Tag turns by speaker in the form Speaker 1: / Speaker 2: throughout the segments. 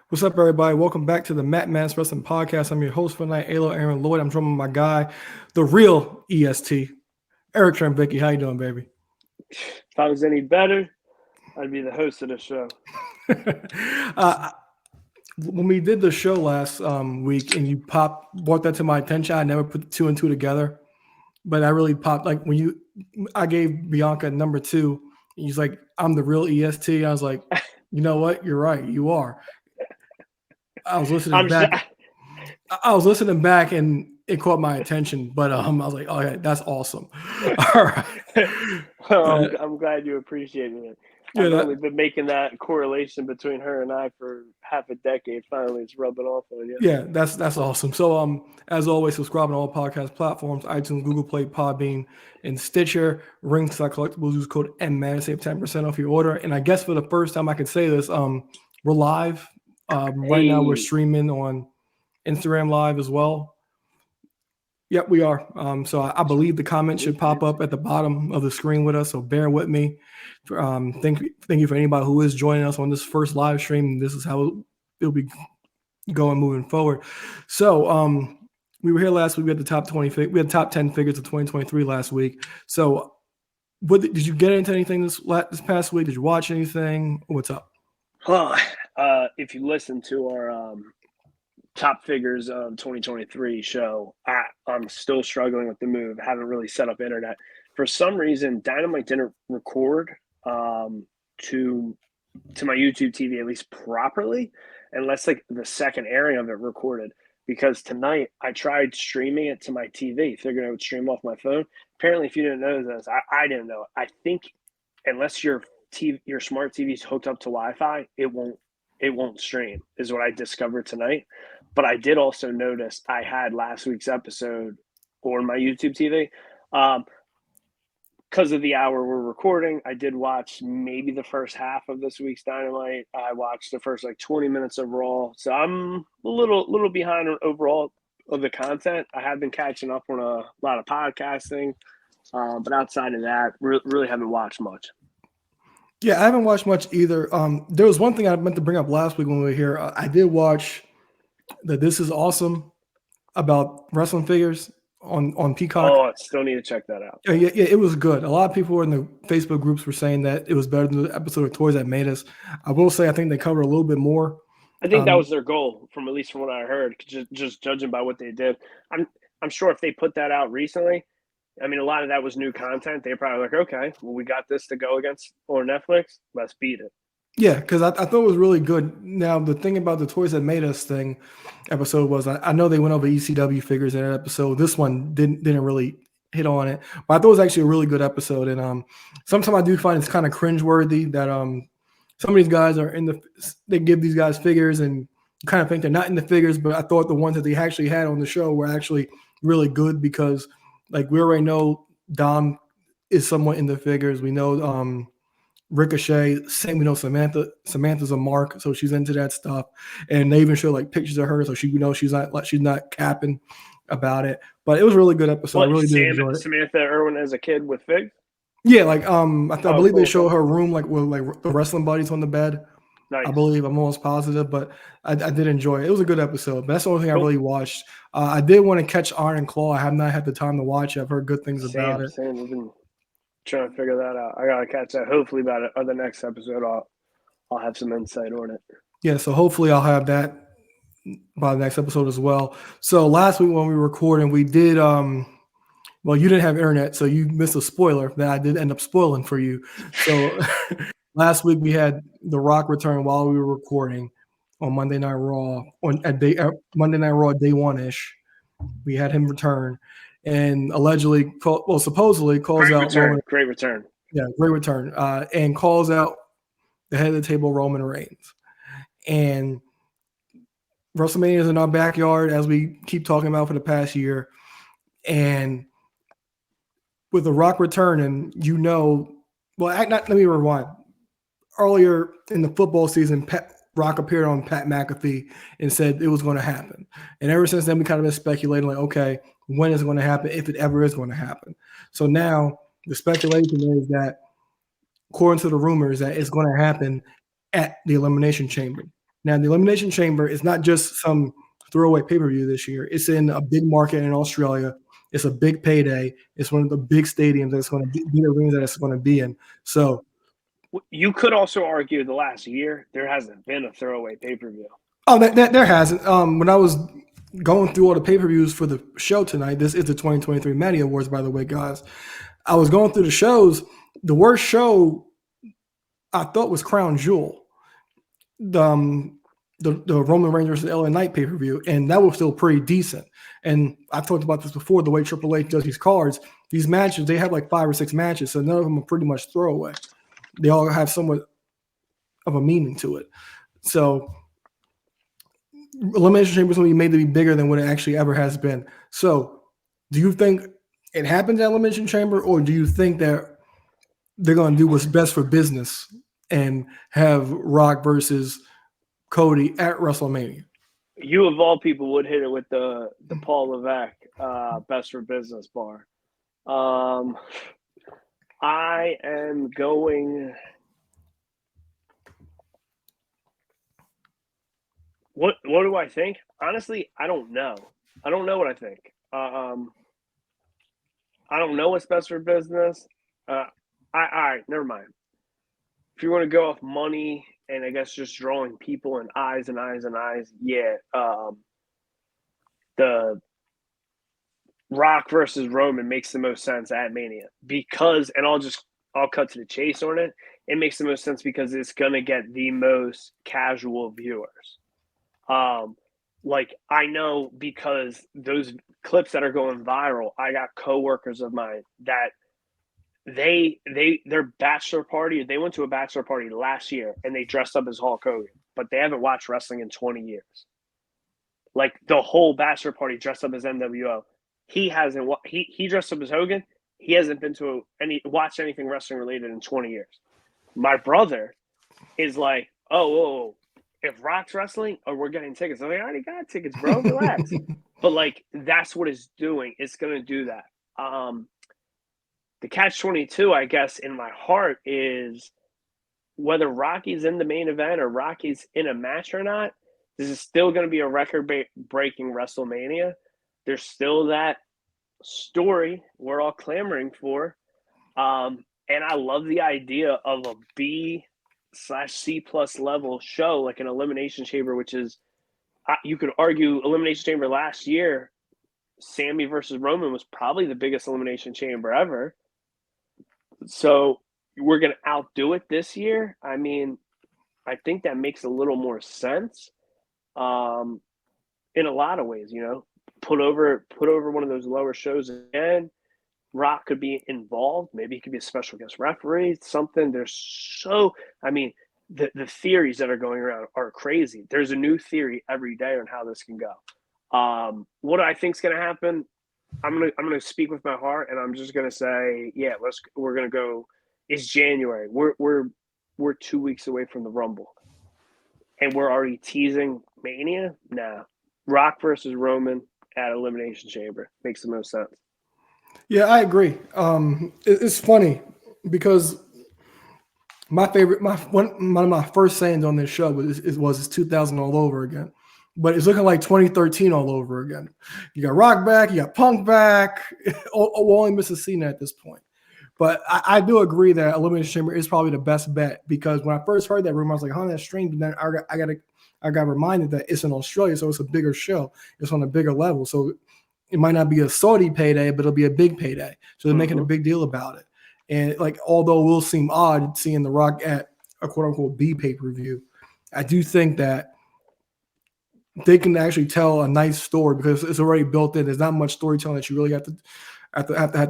Speaker 1: What's up, everybody? Welcome back to the Matt Mans Wrestling Podcast. I'm your host for tonight, Alo Aaron Lloyd. I'm joined by my guy, the real EST, Eric Trembicki. How you doing, baby?
Speaker 2: If I was any better, I'd be the host of the show.
Speaker 1: uh, when we did the show last week and you brought that to my attention, I never put two and two together, but I really popped. Like I gave Bianca number two. And he's like, I'm the real EST. I was like, you know what? You're right. You are. I was listening
Speaker 2: I'm
Speaker 1: back. I was listening back and it caught my attention, but I was like, "Oh yeah, that's awesome." All right.
Speaker 2: well, I'm glad you appreciated it.
Speaker 1: Yeah,
Speaker 2: I've only been making that correlation between her and I for half a decade. Finally, it's rubbing off on you.
Speaker 1: yeah, that's awesome. So, as always, subscribe on all podcast platforms: iTunes, Google Play, Podbean, and Stitcher. Ringside Collectibles. Use code MMAN to save 10% off your order. And I guess for the first time I can say this, we're live. Right now, we're streaming on Instagram Live as well. Yep, we are. So I believe the comments should pop up at the bottom of the screen with us. So bear with me. Thank you for anybody who is joining us on this first live stream. This is how it'll be going moving forward. So we were here last week. We had the top 20. We had top 10 figures of 2023 last week. So what did you get into anything this past week? Did you watch anything? What's up?
Speaker 2: If you listen to our top figures of 2023 show, I'm still struggling with the move. I haven't really set up internet. For some reason, Dynamite didn't record to my YouTube TV at least properly, unless like the second airing of it recorded. Because tonight I tried streaming it to my TV, figuring I would stream off my phone. Apparently, if you didn't know this, I didn't know. I think unless your smart TV is hooked up to Wi-Fi, it won't stream, is what I discovered tonight. But I did also notice I had last week's episode on my YouTube TV. Because of the hour we're recording, I did watch maybe the first half of this week's Dynamite. I watched the first like 20 minutes of Raw. So I'm a little behind on overall of the content. I have been catching up on a lot of podcasting. But outside of that, really haven't watched much.
Speaker 1: Yeah, I haven't watched much either. There was one thing I meant to bring up last week when we were here. I did watch the This Is Awesome about wrestling figures on Peacock.
Speaker 2: Oh, I still need to check that out.
Speaker 1: Yeah, it was good. A lot of people in the Facebook groups were saying that it was better than the episode of Toys That Made Us. I will say I think they covered a little bit more.
Speaker 2: I think that was their goal, from at least from what I heard. Just judging by what they did, I'm sure if they put that out recently, I mean, a lot of that was new content. They're probably like, okay, well, we got this to go against on Netflix. Let's beat it.
Speaker 1: Yeah, because I thought it was really good. Now, the thing about the Toys That Made Us episode was I know they went over ECW figures in that episode. This one didn't really hit on it, but I thought it was actually a really good episode. And sometimes I do find it's kind of cringeworthy that some of these guys they give these guys figures and you kind of think they're not in the figures, but I thought the ones that they actually had on the show were actually really good because, like, we already know Dom is somewhat in the figures. We know Ricochet, same, we know Samantha's a mark, so she's into that stuff, and they even show like pictures of her, so she's not capping about it. But it was a really good episode. I really did enjoy it.
Speaker 2: Samantha Irwin as a kid with figs.
Speaker 1: Yeah, like I believe they show her room like with like the wrestling buddies on the bed. Nice. I believe, I'm almost positive, but I did enjoy it. It was a good episode. But that's the only thing I really watched. I did want to catch Iron Claw. I have not had the time to watch it. I've heard good things about it.
Speaker 2: Same. We've been trying to figure that out. I gotta catch that. Hopefully, by the next episode, I'll have some insight on it.
Speaker 1: Yeah, so hopefully I'll have that by the next episode as well. So last week when we were recording, we did well, you didn't have internet, so you missed a spoiler that I did end up spoiling for you. So last week we had The Rock return while we were recording on Monday Night Raw Monday Night Raw day one-ish. We had him return and supposedly calls out
Speaker 2: Roman. Great return.
Speaker 1: Yeah, great return. And calls out the head of the table, Roman Reigns. And WrestleMania is in our backyard, as we keep talking about for the past year. And with The Rock returning, let me rewind. Earlier in the football season, Rock appeared on Pat McAfee and said it was going to happen. And ever since then, we kind of been speculating, like, okay, when is it going to happen, if it ever is going to happen. So now the speculation is that, according to the rumors, that it's going to happen at the Elimination Chamber. Now, the Elimination Chamber is not just some throwaway pay-per-view this year. It's in a big market in Australia. It's a big payday. It's one of the big stadiums that's going to be the arenas that it's going to be in. So
Speaker 2: you could also argue the last year there hasn't been a throwaway pay-per-view.
Speaker 1: Oh, there hasn't. When I was going through all the pay-per-views for the show tonight, this is the 2023 Matty Awards, by the way, guys. I was going through the shows. The worst show I thought was Crown Jewel, the Roman Reigns versus LA Knight pay-per-view, and that was still pretty decent. And I've talked about this before, the way Triple H does these cards, these matches, they have like 5 or 6 matches, so none of them are pretty much throwaway. They all have somewhat of a meaning to it. So Elimination Chamber is going to be made to be bigger than what it actually ever has been. So do you think it happens at Elimination Chamber, or do you think that they're going to do what's best for business and have Rock versus Cody at WrestleMania?
Speaker 2: You of all people would hit it with the Paul Levesque best for business bar. I am going. What do I think? Honestly, I don't know. I don't know what I think. I don't know what's best for business. All right, never mind. If you want to go off money and I guess just drawing people and eyes, yeah. The Rock versus Roman makes the most sense at Mania because, and I'll cut to the chase on it. It makes the most sense because it's gonna get the most casual viewers. Like I know because those clips that are going viral, I got coworkers of mine that their bachelor party, they went to a bachelor party last year and they dressed up as Hulk Hogan, but they haven't watched wrestling in 20 years. Like the whole bachelor party dressed up as NWO. He hasn't. He dressed up as Hogan. He hasn't been to watched anything wrestling related in 20 years. My brother is like, oh, if Rock's wrestling, we're getting tickets. I'm like, I already got tickets, bro. Relax. But like, that's what it's doing. It's gonna do that. The catch-22, I guess, in my heart is whether Rocky's in the main event or Rocky's in a match or not. This is still going to be a record-breaking WrestleMania. There's still that story we're all clamoring for. And I love the idea of a B/C+ level show, like an Elimination Chamber, which is, you could argue Elimination Chamber last year, Sammy versus Roman was probably the biggest Elimination Chamber ever. So we're going to outdo it this year. I mean, I think that makes a little more sense. In a lot of ways, put over one of those lower shows again. Rock could be involved. Maybe he could be a special guest referee, something. The theories that are going around are crazy. There's a new theory every day on how this can go. What I think is going to happen, I'm gonna speak with my heart, and I'm just gonna say, yeah, we're gonna go. It's January. We're 2 weeks away from the Rumble, and we're already teasing Mania. Nah, Rock versus Roman at Elimination Chamber makes the most sense.
Speaker 1: Yeah, I agree. It's funny because one of my first sayings on this show was 2000 all over again. But it's looking like 2013 all over again. You got Rock back, you got Punk back. We'll only miss a Cena at this point. But I do agree that Elimination Chamber is probably the best bet because when I first heard that rumor, I was like, "Oh, that's strange." But then I got reminded that it's in Australia, so it's a bigger show. It's on a bigger level, so it might not be a Saudi payday, but it'll be a big payday. So they're making a big deal about it. And like, although it will seem odd seeing The Rock at a quote unquote B pay-per-view, I do think that they can actually tell a nice story because it's already built in. There's not much storytelling that you really have to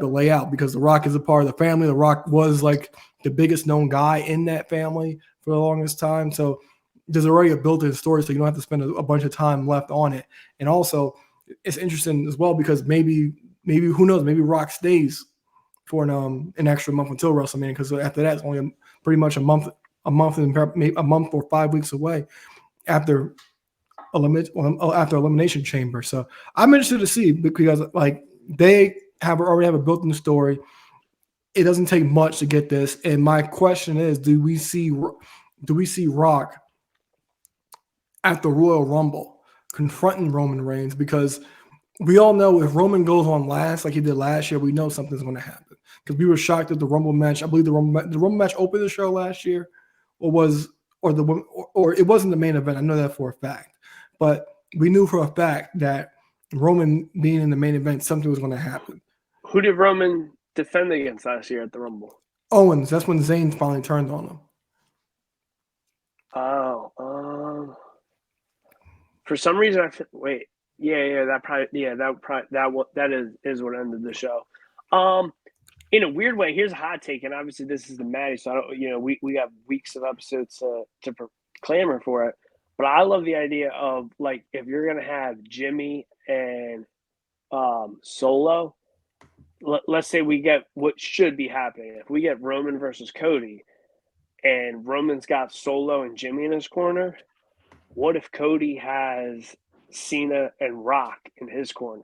Speaker 1: lay out because The Rock is a part of the family. The Rock was like the biggest known guy in that family for the longest time. So there's already a built-in story, so you don't have to spend a bunch of time left on it. And also, it's interesting as well because maybe who knows? Maybe Rock stays for an extra month until WrestleMania because after that, it's only pretty much a month or 5 weeks away after Elimination Chamber. So I'm interested to see because like they already have a built-in story. It doesn't take much to get this. And my question is, do we see do we see Rock at the Royal Rumble confronting Roman Reigns? Because we all know if Roman goes on last like he did last year, we know something's going to happen. Because we were shocked at the Rumble match. I believe the Rumble match opened the show last year, or it wasn't the main event. I know that for a fact, but we knew for a fact that Roman being in the main event, something was going to happen.
Speaker 2: Who did Roman defend against last year at the Rumble?
Speaker 1: Owens. That's when Zayn finally turned on him.
Speaker 2: Oh, for some reason wait. Yeah, that is what ended the show. In a weird way, here's a hot take, and obviously this is the Matty, so I don't, we have weeks of episodes to clamor for it. But I love the idea of like if you're gonna have Jimmy and Solo, let's say we get what should be happening. If we get Roman versus Cody, and Roman's got Solo and Jimmy in his corner, what if Cody has Cena and Rock in his corner?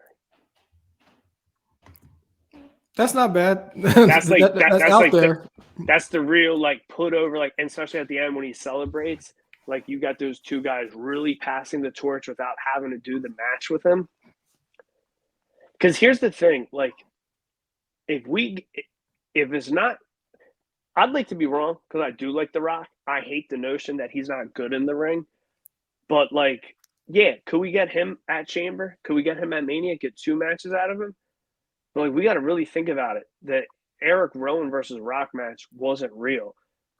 Speaker 1: That's not bad.
Speaker 2: That's like
Speaker 1: that's out like there.
Speaker 2: That's the real like put over, like, and especially at the end when he celebrates, like you got those two guys really passing the torch without having to do the match with him. Because here's the thing, like if it's not, I'd like to be wrong because I do like The Rock. I hate the notion that he's not good in the ring, but like, yeah, could we get him at Chamber? Could we get him at Mania? Get 2 matches out of him? But like, we got to really think about it. That Eric Rowan versus Rock match wasn't real.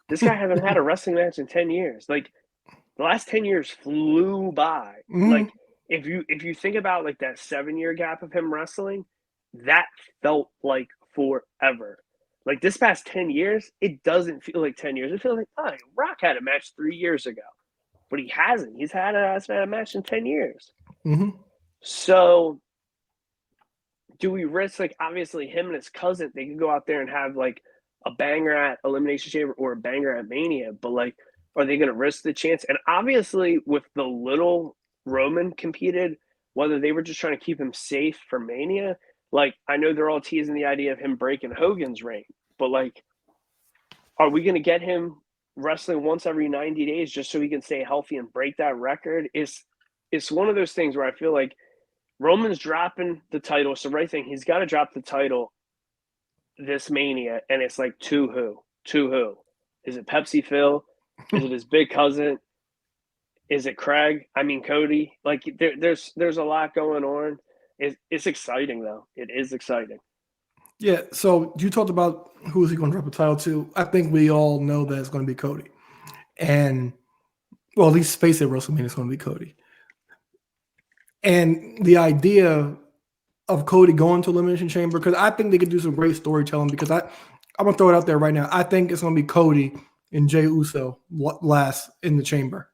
Speaker 2: This guy hasn't had a wrestling match in 10 years. Like the last 10 years flew by.
Speaker 1: Mm-hmm.
Speaker 2: Like if you think about like that 7-year gap of him wrestling, that felt like forever. Like this past 10 years, it doesn't feel like 10 years. It feels like, Rock had a match 3 years ago, but he hasn't. He's had a match in 10 years.
Speaker 1: Mm-hmm.
Speaker 2: So do we risk, like, obviously him and his cousin, they could go out there and have like a banger at Elimination Chamber or a banger at Mania, but like, are they going to risk the chance? And obviously with the little Roman competed, whether they were just trying to keep him safe for Mania, like, I know they're all teasing the idea of him breaking Hogan's reign, but like, are we going to get him wrestling once every 90 days just so he can stay healthy and break that record? It's one of those things where I feel like Roman's dropping the title. It's the right thing. He's got to drop the title this Mania, and it's like, to who? To who? Is it Pepsi Phil? Is it his big cousin? Is it Craig? I mean, Cody? Like, there's a lot going on. It's exciting, though. It is exciting.
Speaker 1: Yeah, so you talked about who is he going to drop the title to. I think we all know that it's going to be Cody. And, well, at least face it, WrestleMania is going to be Cody. And the idea of Cody going to Elimination Chamber, because I think they could do some great storytelling, because I'm going to throw it out there right now. I think it's going to be Cody and Jey Uso last in the Chamber.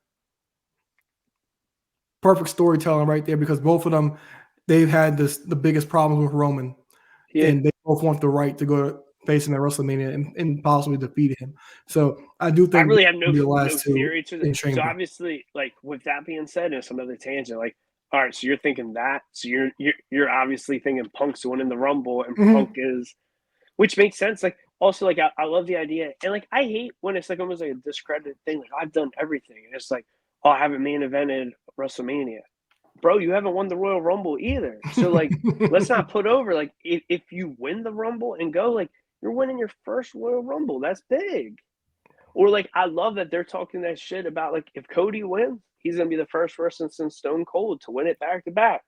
Speaker 1: Perfect storytelling right there, because both of them, they've had the biggest problems with Roman. Yeah. And they both want the right to go face him at WrestleMania and possibly defeat him. So I do think
Speaker 2: I really have no theory to this. So
Speaker 1: obviously,
Speaker 2: like, with that being said, and some other tangent, like, all right, so you're thinking that. So you're obviously thinking Punk's winning the Rumble, and Punk is, which makes sense. Like, also, like, I love the idea, and like, I hate when it's like almost like a discredited thing. Like, I've done everything, and it's like, oh, I haven't main evented WrestleMania, bro. You haven't won the Royal Rumble either. So like, let's not put over, like, if you win the Rumble and go, like, you're winning your first Royal Rumble. That's big. Or like, I love that they're talking that shit about, like, if Cody wins, he's going to be the first person since Stone Cold to win it back to back.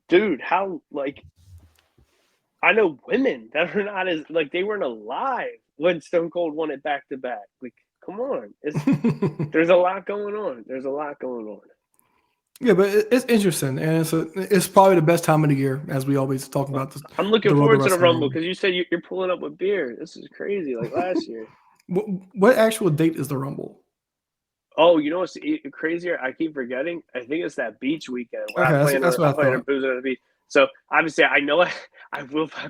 Speaker 2: Dude, how, like, I know women that are not as, like, they weren't alive when Stone Cold won it back to back. Like, come on. There's a lot going on. There's a lot going on.
Speaker 1: Yeah, but it's interesting, and it's probably the best time of the year, as we always talk about.
Speaker 2: I'm looking forward to the Rumble, because you said you're pulling up with beer. This is crazy, like last year.
Speaker 1: What actual date is the Rumble?
Speaker 2: Oh, you know what's crazier? I keep forgetting. I think it's that beach weekend.
Speaker 1: Okay, that's what I
Speaker 2: plan on boozing on the beach. So obviously, I know I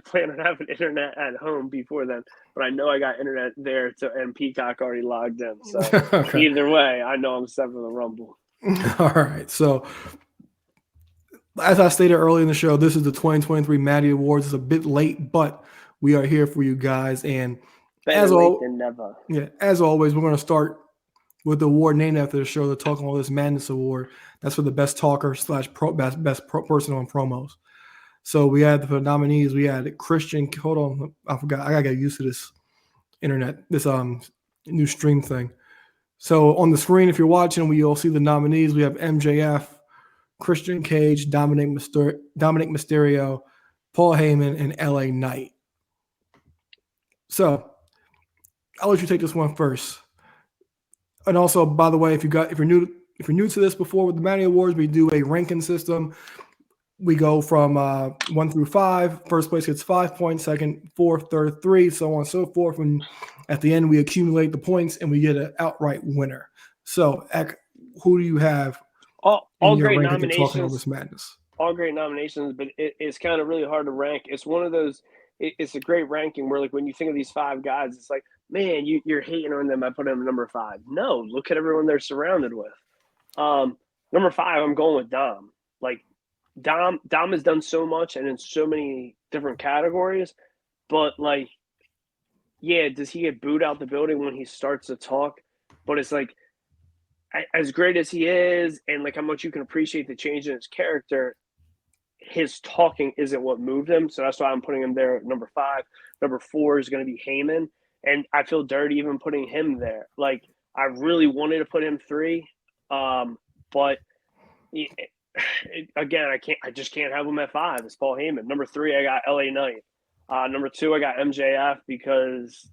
Speaker 2: plan on having internet at home before then, but I know I got internet there, and Peacock already logged in. So okay. Either way, I know I'm set for the Rumble.
Speaker 1: All right. So, as I stated earlier in the show, this is the 2023 Matty Awards. It's a bit late, but we are here for you guys. And
Speaker 2: better late than never.
Speaker 1: Yeah, as always, we're going to start with the award named after the show, the Talking All This Madness Award. That's for the best talker slash best person on promos. So we had the nominees. We had Christian. Hold on, I forgot. I gotta get used to this internet, this new stream thing. So on the screen, if you're watching, we all see the nominees. We have MJF, Christian Cage, Dominic Mysterio, Paul Heyman, and LA Knight. So I'll let you take this one first. And also, by the way, if you're new to this before with the Matty Awards, we do a ranking system. We go from 1 through 5. First place gets 5 points, second, fourth, third, 3, so on and so forth. And at the end, we accumulate the points and we get an outright winner. So, Ek, who do you have
Speaker 2: all
Speaker 1: in your
Speaker 2: great
Speaker 1: ranking
Speaker 2: nominations?
Speaker 1: Talking All This Madness?
Speaker 2: All great nominations, but it's kind of really hard to rank. It's one of those. It's a great ranking where, like, when you think of these 5 guys, it's like, man, you're hating on them. I put them number 5. No, look at everyone they're surrounded with. Number 5, I'm going with Dom. Like, Dom has done so much and in so many different categories, but, like, yeah, does he get booed out the building when he starts to talk? But it's like, as great as he is, and like how much you can appreciate the change in his character, his talking isn't what moved him. So that's why I'm putting him there at number 5. Number 4 is going to be Heyman, and I feel dirty even putting him there. Like, I really wanted to put him 3, but again, I just can't have him at 5. It's Paul Heyman. Number 3, I got LA Knight. Number 2, I got MJF because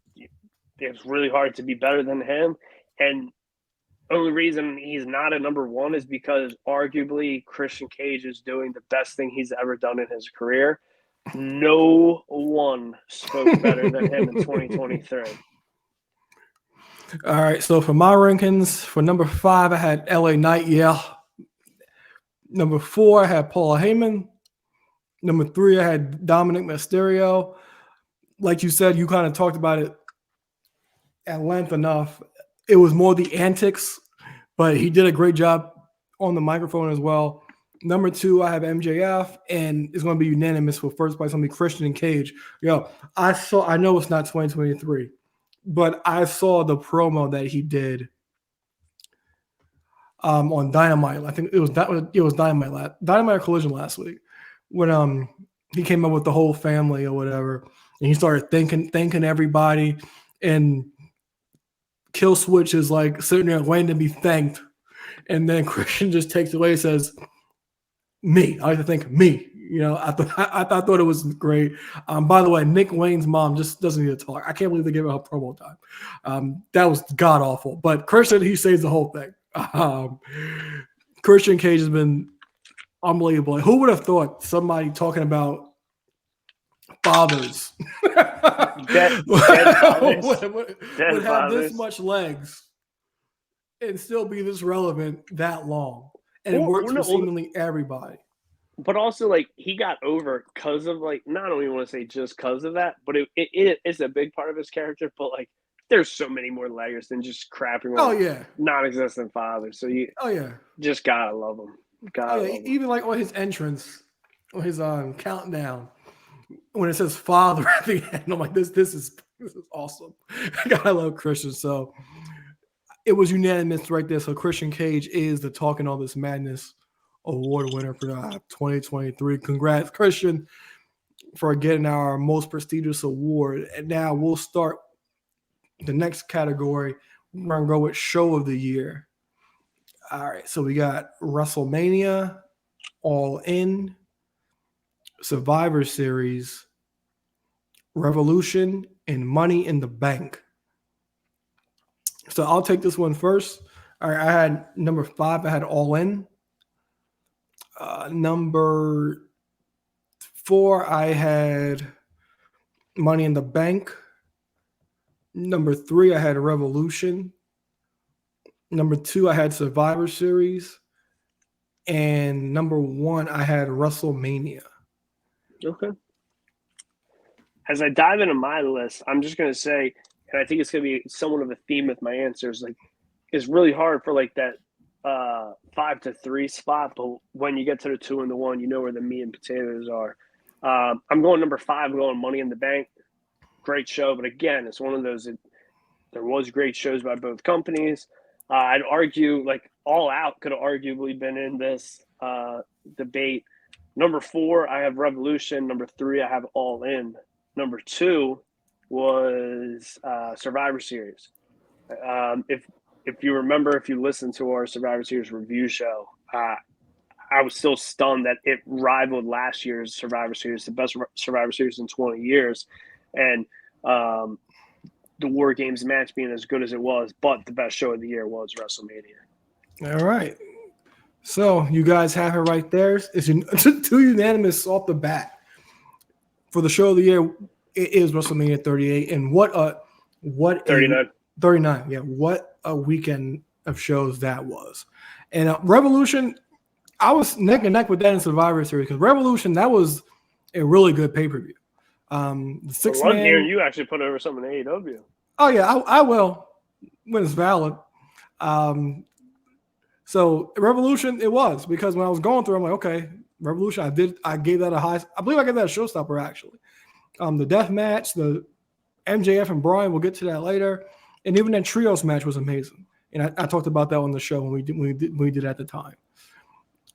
Speaker 2: it's really hard to be better than him. And only reason he's not a number 1 is because arguably Christian Cage is doing the best thing he's ever done in his career. No one spoke better than him in 2023.
Speaker 1: All right, so for my rankings, for number 5, I had LA Knight, yeah. Number 4, I had Paul Heyman. Number 3, I had Dominic Mysterio. Like you said, you kind of talked about it at length enough. It was more the antics, but he did a great job on the microphone as well. Number 2, I have MJF, and it's going to be unanimous for first place. It's going to be Christian Cage. Yo, I know it's not 2023, but I saw the promo that he did on Dynamite. I think it was Dynamite or Collision last week when he came up with the whole family or whatever, and he started thanking everybody, and Kill Switch is like sitting there waiting to be thanked, and then Christian just takes it away and says, "Me, I like to thank me." You know, I thought it was great. By the way, Nick Wayne's mom just doesn't need to talk. I can't believe they gave her promo time. That was god awful. But Christian, he saves the whole thing. Christian Cage has been unbelievable. Who would have thought somebody talking about fathers
Speaker 2: Dead fathers.
Speaker 1: would have this much legs and still be this relevant that long? And it works for seemingly everybody.
Speaker 2: But also, like, he got over because of, like, not only want to say just because of that, but it is a big part of his character. But, like, there's so many more layers than just crapping on non-existent fathers. So you just gotta love him. Love him.
Speaker 1: Even like on his entrance, on his countdown, when it says father at the end, I'm like, this is awesome. I gotta love Christian. So it was unanimous right there. So Christian Cage is the Talking All This Madness award winner for 2023. Congrats, Christian, for getting our most prestigious award. And now we'll start the next category. We're gonna go with Show of the Year. All right, so we got WrestleMania, All In, Survivor Series, Revolution, and Money in the Bank. So I'll take this one first. All right, I had number 5. I had All In. Number 4, I had Money in the Bank. Number 3, I had Revolution. Number 2, I had Survivor Series. And number 1, I had WrestleMania.
Speaker 2: Okay. As I dive into my list, I'm just going to say, and I think it's going to be somewhat of a theme with my answers, like, it's really hard for, like, that 5 to 3 spot, but when you get to the 2 and the 1, you know where the meat and potatoes are. I'm going number 5. I'm going Money in the Bank. Great show, but again, it's one of those. There was great shows by both companies. I'd argue like All Out could have arguably been in this debate. Number 4, I have Revolution. Number 3, I have All In. Number 2 was Survivor Series. If you remember, if you listened to our Survivor Series review show, I was still stunned that it rivaled last year's Survivor Series, the best Survivor Series in 20 years. And the War Games match being as good as it was, but the best show of the year was WrestleMania.
Speaker 1: All right. So you guys have it right there. It's 2 unanimous off the bat. For the show of the year, it is WrestleMania 38. And what
Speaker 2: 39.
Speaker 1: 39. Yeah, what a weekend of shows that was. And Revolution, I was neck and neck with that in Survivor Series because Revolution, that was a really good pay-per-view. The
Speaker 2: One year you actually put over something in AEW.
Speaker 1: Oh yeah, I will when it's valid. So Revolution, it was because when I was going through, I'm like, okay, Revolution. I gave that a high. I believe I gave that a showstopper actually. The death match, the MJF and Bryan. We'll get to that later, and even that trios match was amazing. And I talked about that on the show when we did at the time.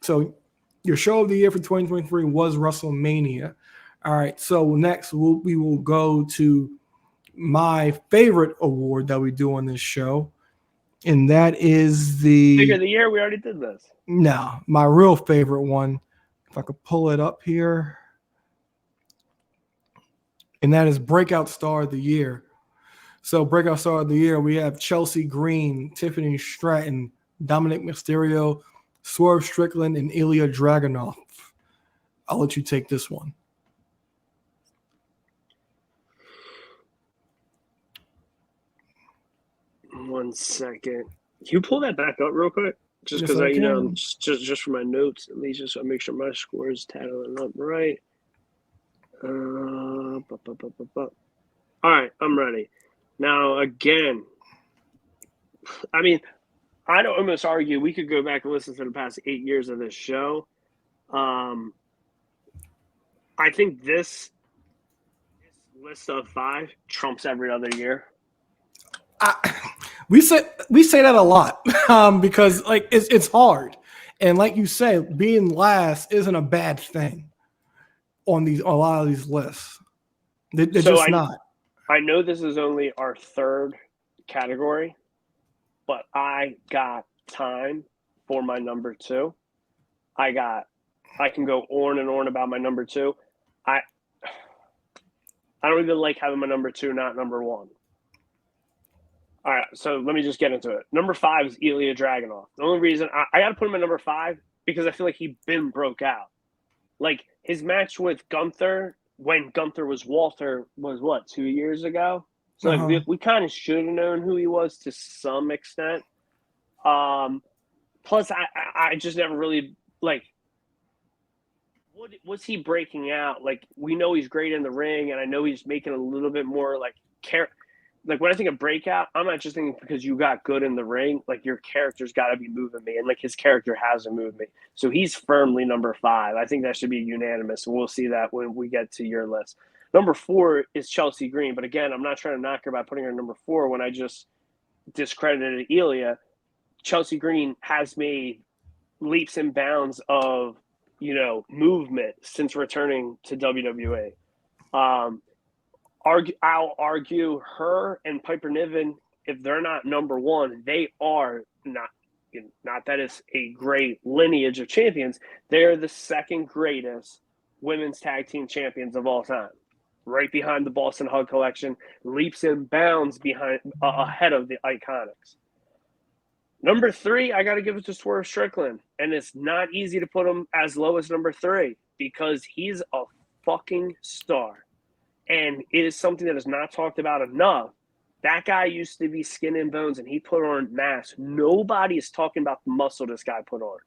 Speaker 1: So your show of the year for 2023 was WrestleMania. All right, so next we will go to my favorite award that we do on this show, and that is the
Speaker 2: Figure of the year. We already did this.
Speaker 1: No, my real favorite one, if I could pull it up here, and that is Breakout Star of the Year. So Breakout Star of the Year, we have Chelsea Green, Tiffany Stratton, Dominic Mysterio, Swerve Strickland, and Ilya Dragunov. I'll let you take this one.
Speaker 2: One second. Can you pull that back up real quick? Just because just for my notes, at least, just so I make sure my score is tallying up right. All right, I'm ready. Now, again, I mean, I'd almost argue we could go back and listen to the past 8 years of this show. I think this list of 5 trumps every other year.
Speaker 1: We say that a lot because like it's hard, and like you say, being last isn't a bad thing on a lot of these lists. They're just not.
Speaker 2: I know this is only our 3rd category, but I got time for my number 2. I can go on and on about my number 2. I don't even like having my number 2 not number 1. All right, so let me just get into it. Number 5 is Ilya Dragunov. The only reason I got to put him at number 5 because I feel like he been broke out. Like his match with Gunther when Gunther was Walter was what, 2 years ago? So like we kind of should have known who he was to some extent. Plus, I just never really like. What was he breaking out? Like we know he's great in the ring, and I know he's making a little bit more like Like when I think of breakout, I'm not just thinking because you got good in the ring. Like your character's got to be moving me, and like his character hasn't moved me. So he's firmly number 5. I think that should be unanimous, and we'll see that when we get to your list. Number 4 is Chelsea Green, but again, I'm not trying to knock her by putting her number 4 when I just discredited Ilya. Chelsea Green has made leaps and bounds of movement since returning to WWE. I'll argue her and Piper Niven, if they're not number 1, they are not. Not that it's a great lineage of champions. They're the 2nd greatest women's tag team champions of all time, right behind the Boston Hug Collection, leaps and bounds ahead of the Iconics. Number 3, I got to give it to Swerve Strickland, and it's not easy to put him as low as number 3 because he's a fucking star. And it is something that is not talked about enough. That guy used to be skin and bones, and he put on mass. Nobody is talking about the muscle this guy put on.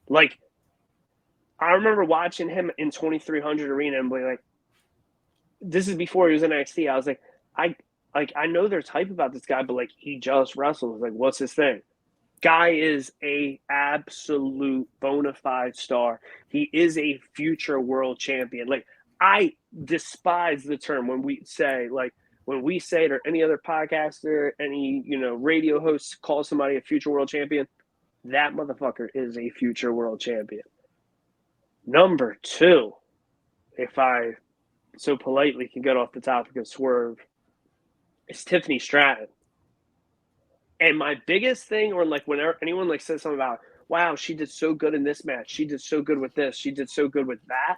Speaker 2: Like, I remember watching him in 2300 Arena and being like, this is before he was in NXT. I was like, I know there's hype about this guy, but like he just wrestles. Like, what's his thing? Guy is a absolute bona fide star. He is a future world champion. Like, I despise the term when we say, like, when we say it, or any other podcaster, any radio host calls somebody a future world champion, that motherfucker is a future world champion. Number 2, if I so politely can get off the topic of Swerve, is Tiffany Stratton. And my biggest thing, or like whenever anyone like says something about, wow, she did so good in this match, she did so good with this, she did so good with that.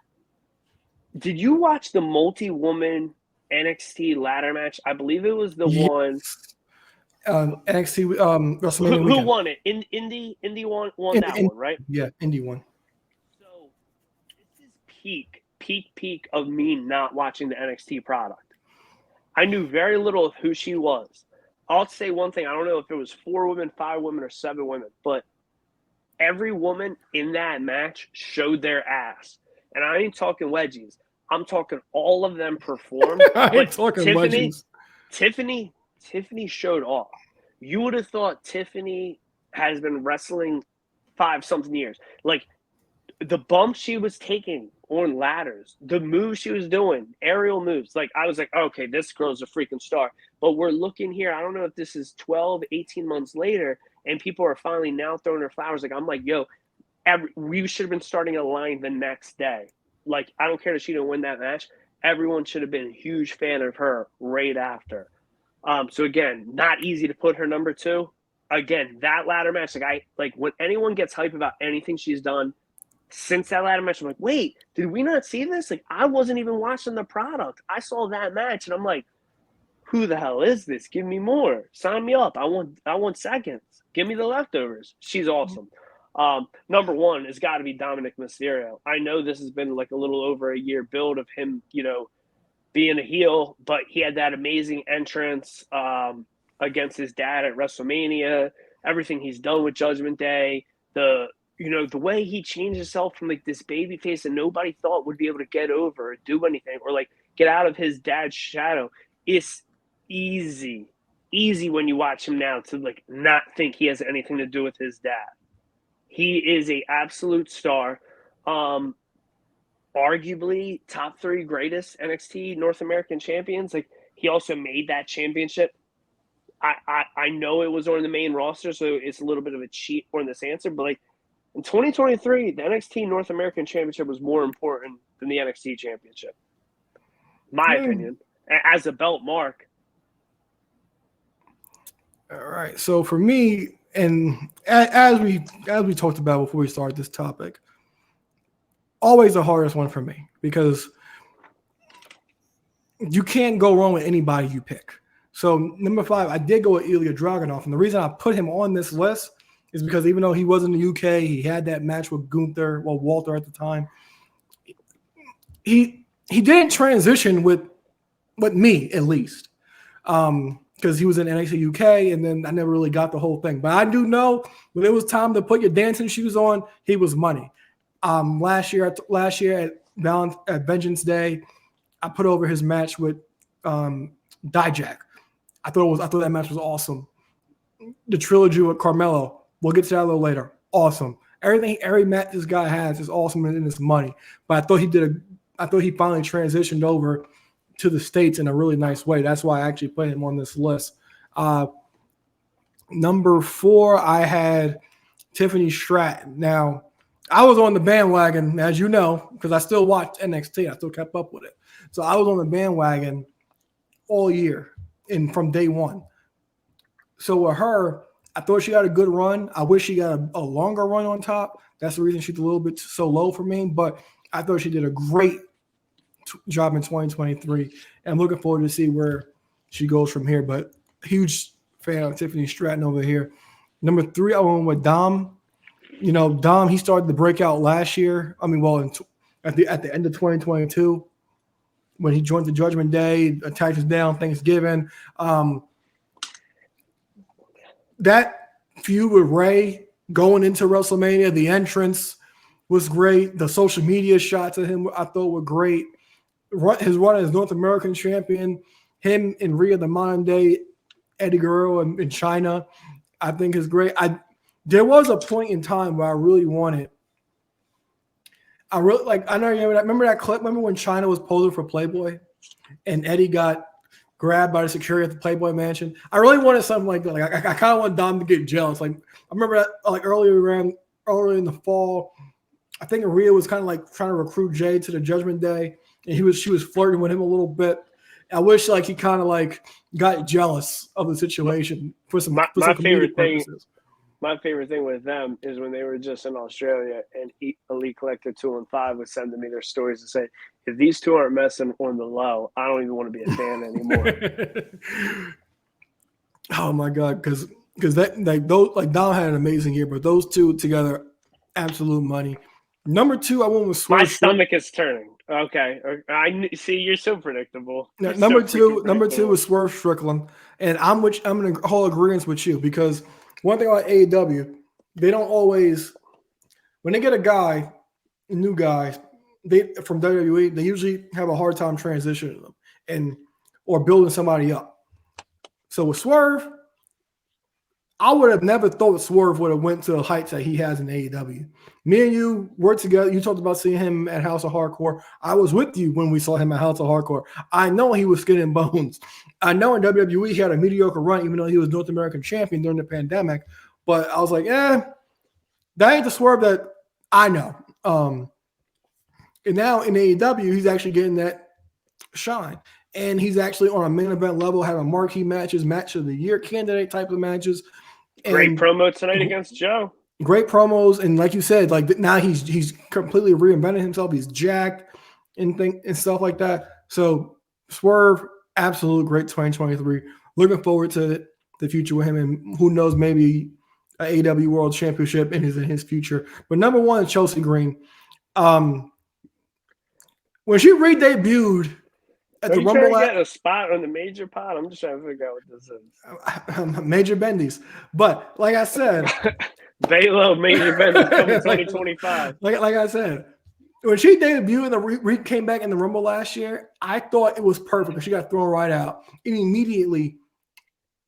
Speaker 2: Did you watch the multi-woman NXT ladder match? I believe it was the one.
Speaker 1: NXT WrestleMania
Speaker 2: Who
Speaker 1: weekend.
Speaker 2: won it? Indy won that one, right?
Speaker 1: Yeah, Indy won.
Speaker 2: So this is peak of me not watching the NXT product. I knew very little of who she was. I'll say one thing. I don't know if it was 4 women, 5 women, or 7 women, but every woman in that match showed their ass. And I ain't talking wedgies. I'm talking all of them performed.
Speaker 1: I ain't talking wedgies.
Speaker 2: Tiffany showed off. You would have thought Tiffany has been wrestling 5-something years. Like, the bump she was taking on ladders, the moves she was doing, aerial moves. Like, I was like, okay, this girl's a freaking star. But we're looking here. I don't know if this is 12, 18 months later, and people are finally now throwing her flowers. Like, I'm like, yo, we should have been starting a line the next day. Like, I don't care that she didn't win that match. Everyone should have been a huge fan of her right after. So again, not easy to put her number 2. Again, that ladder match, like when anyone gets hype about anything she's done since that ladder match, I'm like, wait, did we not see this? Like, I wasn't even watching the product. I saw that match and I'm like, who the hell is this? Give me more. Sign me up. I want seconds. Give me the leftovers. She's awesome. Number 1 has got to be Dominic Mysterio. I know this has been like a little over a year build of him, being a heel, but he had that amazing entrance against his dad at WrestleMania. Everything he's done with Judgment Day, the way he changed himself from like this baby face that nobody thought would be able to get over or do anything or like get out of his dad's shadow. It's easy when you watch him now to like not think he has anything to do with his dad. He is a absolute star. Arguably top 3 greatest NXT North American champions. Like, he also made that championship. I know it was on the main roster, so it's a little bit of a cheat on this answer, but like in 2023, the NXT North American Championship was more important than the NXT Championship. My opinion, as a belt mark.
Speaker 1: All right. So for me, and as we talked about before we started this topic, always the hardest one for me because you can't go wrong with anybody you pick. So number 5, I did go with Ilya Dragunov, and the reason I put him on this list is because even though he was in the UK, he had that match with Walter at the time. He didn't transition with me at least, because he was in NXT UK, and then I never really got the whole thing. But I do know when it was time to put your dancing shoes on, he was money. Last year at Vengeance Day, I put over his match with Dijak. I thought that match was awesome. The trilogy with Carmelo, we'll get to that a little later. Awesome. Every match this guy has is awesome in his money. But I thought he finally transitioned over to the States in a really nice way. That's why I actually put him on this list. Number 4, I had Tiffany Stratton. Now, I was on the bandwagon, as you know, because I still watched NXT. I still kept up with it. So I was on the bandwagon all year and from day one. So with her, I thought she had a good run. I wish she got a longer run on top. That's the reason she's a little bit so low for me. But I thought she did a great job in 2023. And I'm looking forward to see where she goes from here. But huge fan of Tiffany Stratton over here. Number 3, I went with Dom. Dom, he started the breakout last year. I mean, at the end of 2022, when he joined the Judgment Day, attacked us down Thanksgiving. That feud with Ray going into WrestleMania, the entrance was great. The social media shots of him I thought were great. His run as North American champion, him and Rhea, the modern day Eddie Guerrero in China, I think is great. There was a point in time where I really wanted. I know you remember that clip. Remember when China was posing for Playboy, and Eddie got grabbed by the security at the Playboy Mansion. I really wanted something like that. Like I kind of want Dom to get jealous. Like I remember that, like earlier in the fall, I think Rhea was kind of like trying to recruit Jay to the Judgment Day, and she was flirting with him a little bit. I wish like he kind of like got jealous of the situation for some comedic purposes.
Speaker 2: My favorite thing with them is when they were just in Australia and Elite Collector 2 and 5 would send me their stories and say, if these two aren't messing on the low, I don't even want to be a fan anymore.
Speaker 1: Oh my God. Because that like Dom had an amazing year, but those two together, absolute money. Number 2, I went with Swerve.
Speaker 2: My stomach is turning. Okay. I see you're so predictable.
Speaker 1: You're number two was Swerve Strickland. And I'm in a whole agreement with you because one thing about AEW, they don't always, when they get a new guy, from WWE, they usually have a hard time transitioning them or building somebody up. So with Swerve, I would have never thought Swerve would have went to the heights that he has in AEW. Me and you worked together. You talked about seeing him at House of Hardcore. I was with you when we saw him at House of Hardcore. I know he was skin and bones. I know in WWE he had a mediocre run, even though he was North American champion during the pandemic. But I was like, that ain't the Swerve that I know. And now in AEW, he's actually getting that shine. And he's actually on a main event level, having marquee matches, match of the year candidate type of matches.
Speaker 2: Great promo tonight against Joe.
Speaker 1: Great promos, and like you said, like now he's completely reinvented himself. He's jacked and stuff like that. So Swerve, absolute great 2023. Looking forward to the future with him, and who knows, maybe an AEW World Championship in his future. But number 1 is Chelsea Green. When she re-debuted at the Rumble,
Speaker 2: get a spot on the major pod. I'm just trying to figure out what this is.
Speaker 1: Major Bendies, but like I said,
Speaker 2: Baylo Major Bendies coming 2025.
Speaker 1: Like I said, when she debuted and came back in the Rumble last year, I thought it was perfect because she got thrown right out, and immediately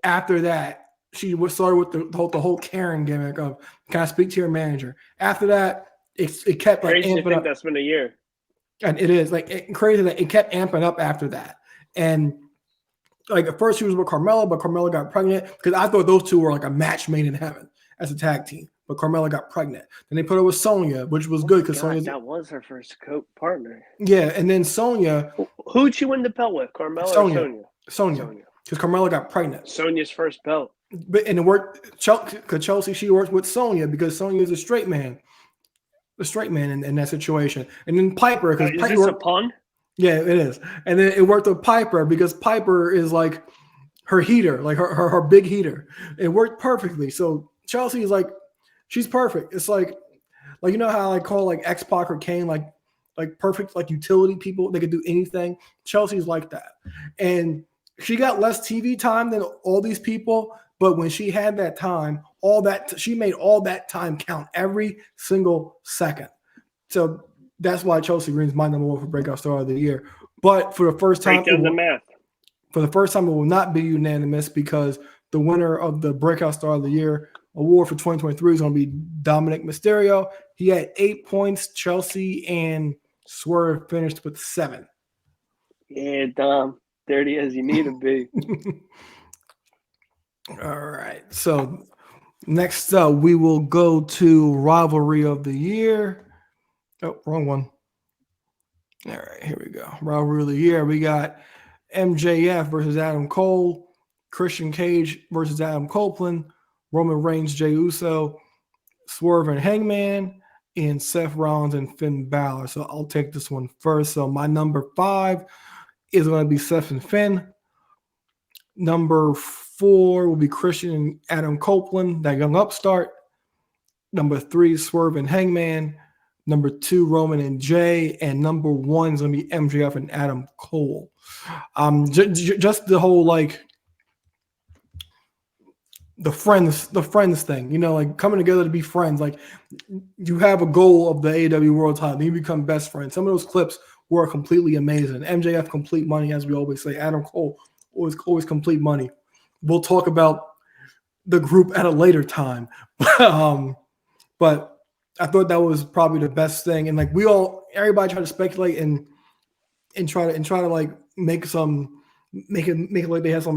Speaker 1: after that, she started with the whole Karen gimmick of "Can I speak to your manager?" After that, it kept like
Speaker 2: crazy to think that's been a year.
Speaker 1: And it is like crazy that it kept amping up after that. And like at first she was with Carmella, but Carmella got pregnant because I thought those two were like a match made in heaven as a tag team. But Carmella got pregnant. Then they put her with Sonya, which was good because
Speaker 2: that was her first co-partner.
Speaker 1: Yeah, and then Sonya.
Speaker 2: Who'd she win the belt with? Carmella or Sonya?
Speaker 1: Sonya. Because Carmella got pregnant.
Speaker 2: Sonya's first belt.
Speaker 1: And it worked because Chelsea, she worked with Sonya because Sonya is a straight man. The straight man in that situation. And then Piper, because
Speaker 2: is this a pun?
Speaker 1: Yeah, it is. And then it worked with Piper because Piper is like her heater, like her big heater. It worked perfectly. So Chelsea is like, she's perfect. It's like you know how I call like X-Pac or Kane like perfect like utility people. They could do anything. Chelsea's like that. And she got less TV time than all these people, but when she had that time, she made all that time count every single second. So that's why Chelsea Green's my number 1 for Breakout Star of the Year. But for the first time, it will not be unanimous because the winner of the Breakout Star of the Year award for 2023 is going to be Dominic Mysterio. He had 8 points. Chelsea and Swerve finished with 7.
Speaker 2: Yeah, Dom. Dirty as you need to be.
Speaker 1: All right. So next up, we will go to Rivalry of the Year. Oh, wrong one. All right, here we go. Rivalry of the Year. We got MJF versus Adam Cole, Christian Cage versus Adam Copeland, Roman Reigns, Jey Uso, Swerve and Hangman, and Seth Rollins and Finn Balor. So I'll take this one first. So my number 5 is going to be Seth and Finn. Number 4 will be Christian and Adam Copeland, that young upstart. Number 3, Swerve and Hangman. Number 2, Roman and Jay. And number 1 is going to be MJF and Adam Cole. Just the whole like the friends thing, you know, like coming together to be friends. Like you have a goal of the AEW World Title, then you become best friends. Some of those clips were completely amazing. MJF complete money, as we always say. Adam Cole always complete money. We'll talk about the group at a later time, but I thought that was probably the best thing. And like everybody tried to speculate and try to like make some make it like they had some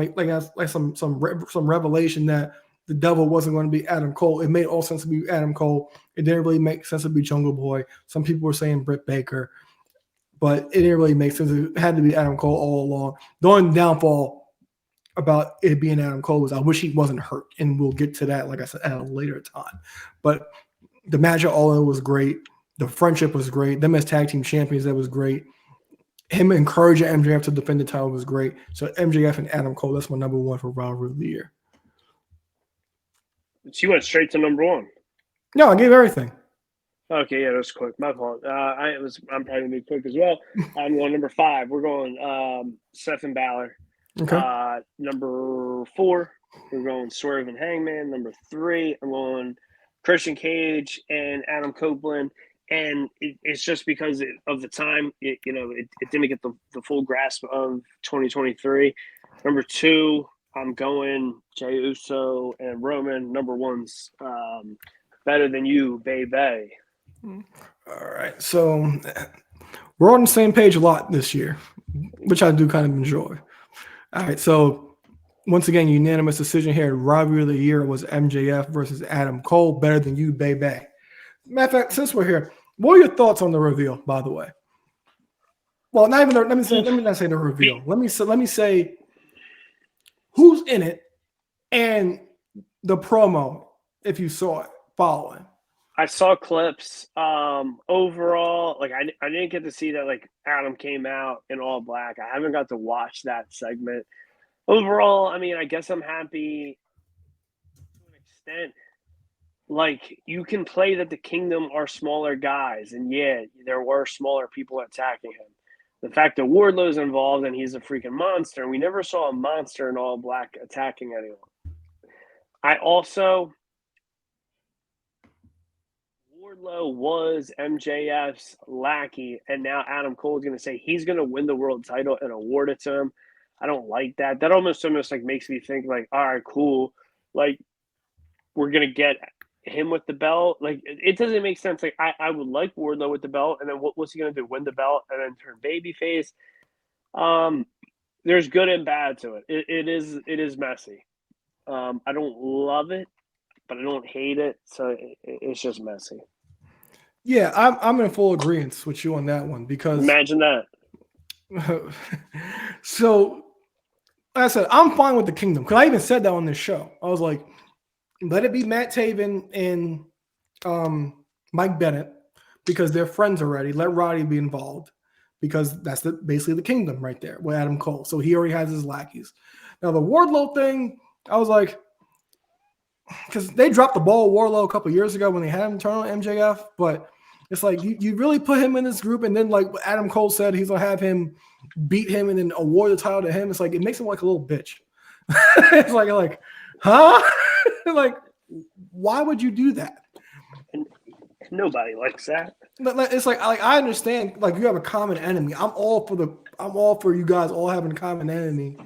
Speaker 1: revelation that the devil wasn't going to be Adam Cole. It made all sense to be Adam Cole. It didn't really make sense to be Jungle Boy. Some people were saying Britt Baker, but it didn't really make sense. It had to be Adam Cole all along. The only downfall about it being Adam Cole was I wish he wasn't hurt, and we'll get to that, like I said, at a later time. But the match all in was great. The friendship was great. Them as tag team champions, that was great. Him encouraging MJF to defend the title was great. So MJF and Adam Cole, that's my number one for rivalry of the year.
Speaker 2: So you went straight to number one.
Speaker 1: No, I gave everything.
Speaker 2: Okay, yeah, that was quick. My fault. I'm probably gonna be quick as well. I'm going number 5. We're going Seth and Balor.
Speaker 1: Okay.
Speaker 2: Number 4, we're going Swerve and Hangman. Number 3, I'm going Christian Cage and Adam Copeland. And it's just because of the time, it didn't get the full grasp of 2023. Number 2, I'm going Jey Uso and Roman. Number 1's Better Than You, baby.
Speaker 1: All right. So we're on the same page a lot this year, which I do kind of enjoy. All right. So once again, unanimous decision here. Rivalry of the year was MJF versus Adam Cole. Better Than You, baby. Matter of fact, since we're here, what are your thoughts on the reveal, by the way? Well, not even let me not say the reveal. Let me say who's in it and the promo, if you saw it, following.
Speaker 2: I saw clips. Overall, like I didn't get to see that like Adam came out in all black. I haven't got to watch that segment. Overall, I mean, I guess I'm happy to an extent. Like, you can play that the Kingdom are smaller guys, and yeah, there were smaller people attacking him. The fact that Wardlow's involved and he's a freaking monster, and we never saw a monster in all black attacking anyone. I also, Wardlow was MJF's lackey, and now Adam Cole is going to say he's going to win the world title and award it to him. I don't like that. That almost like makes me think like, all right, cool. Like, we're going to get him with the belt. Like, it doesn't make sense. Like, I would like Wardlow with the belt, and then what's he going to do? Win the belt and then turn babyface? There's good and bad to it. It is messy. I don't love it, but I don't hate it. So it's just messy.
Speaker 1: Yeah, I'm in full agreement with you on that one because
Speaker 2: imagine that.
Speaker 1: So, like I said, I'm fine with the Kingdom because I even said that on this show. I was like, let it be Matt Taven and Mike Bennett because they're friends already. Let Roddy be involved because that's basically the Kingdom right there with Adam Cole. So he already has his lackeys. Now the Wardlow thing, I was like, because they dropped the ball with Wardlow a couple years ago when they had him turn on MJF, but it's like you really put him in this group, and then like Adam Cole said, he's gonna have him beat him and then award the title to him. It's like it makes him like a little bitch. It's like, huh? Like, why would you do that?
Speaker 2: And nobody likes that.
Speaker 1: It's like I understand, like you have a common enemy. I'm all for you guys all having a common enemy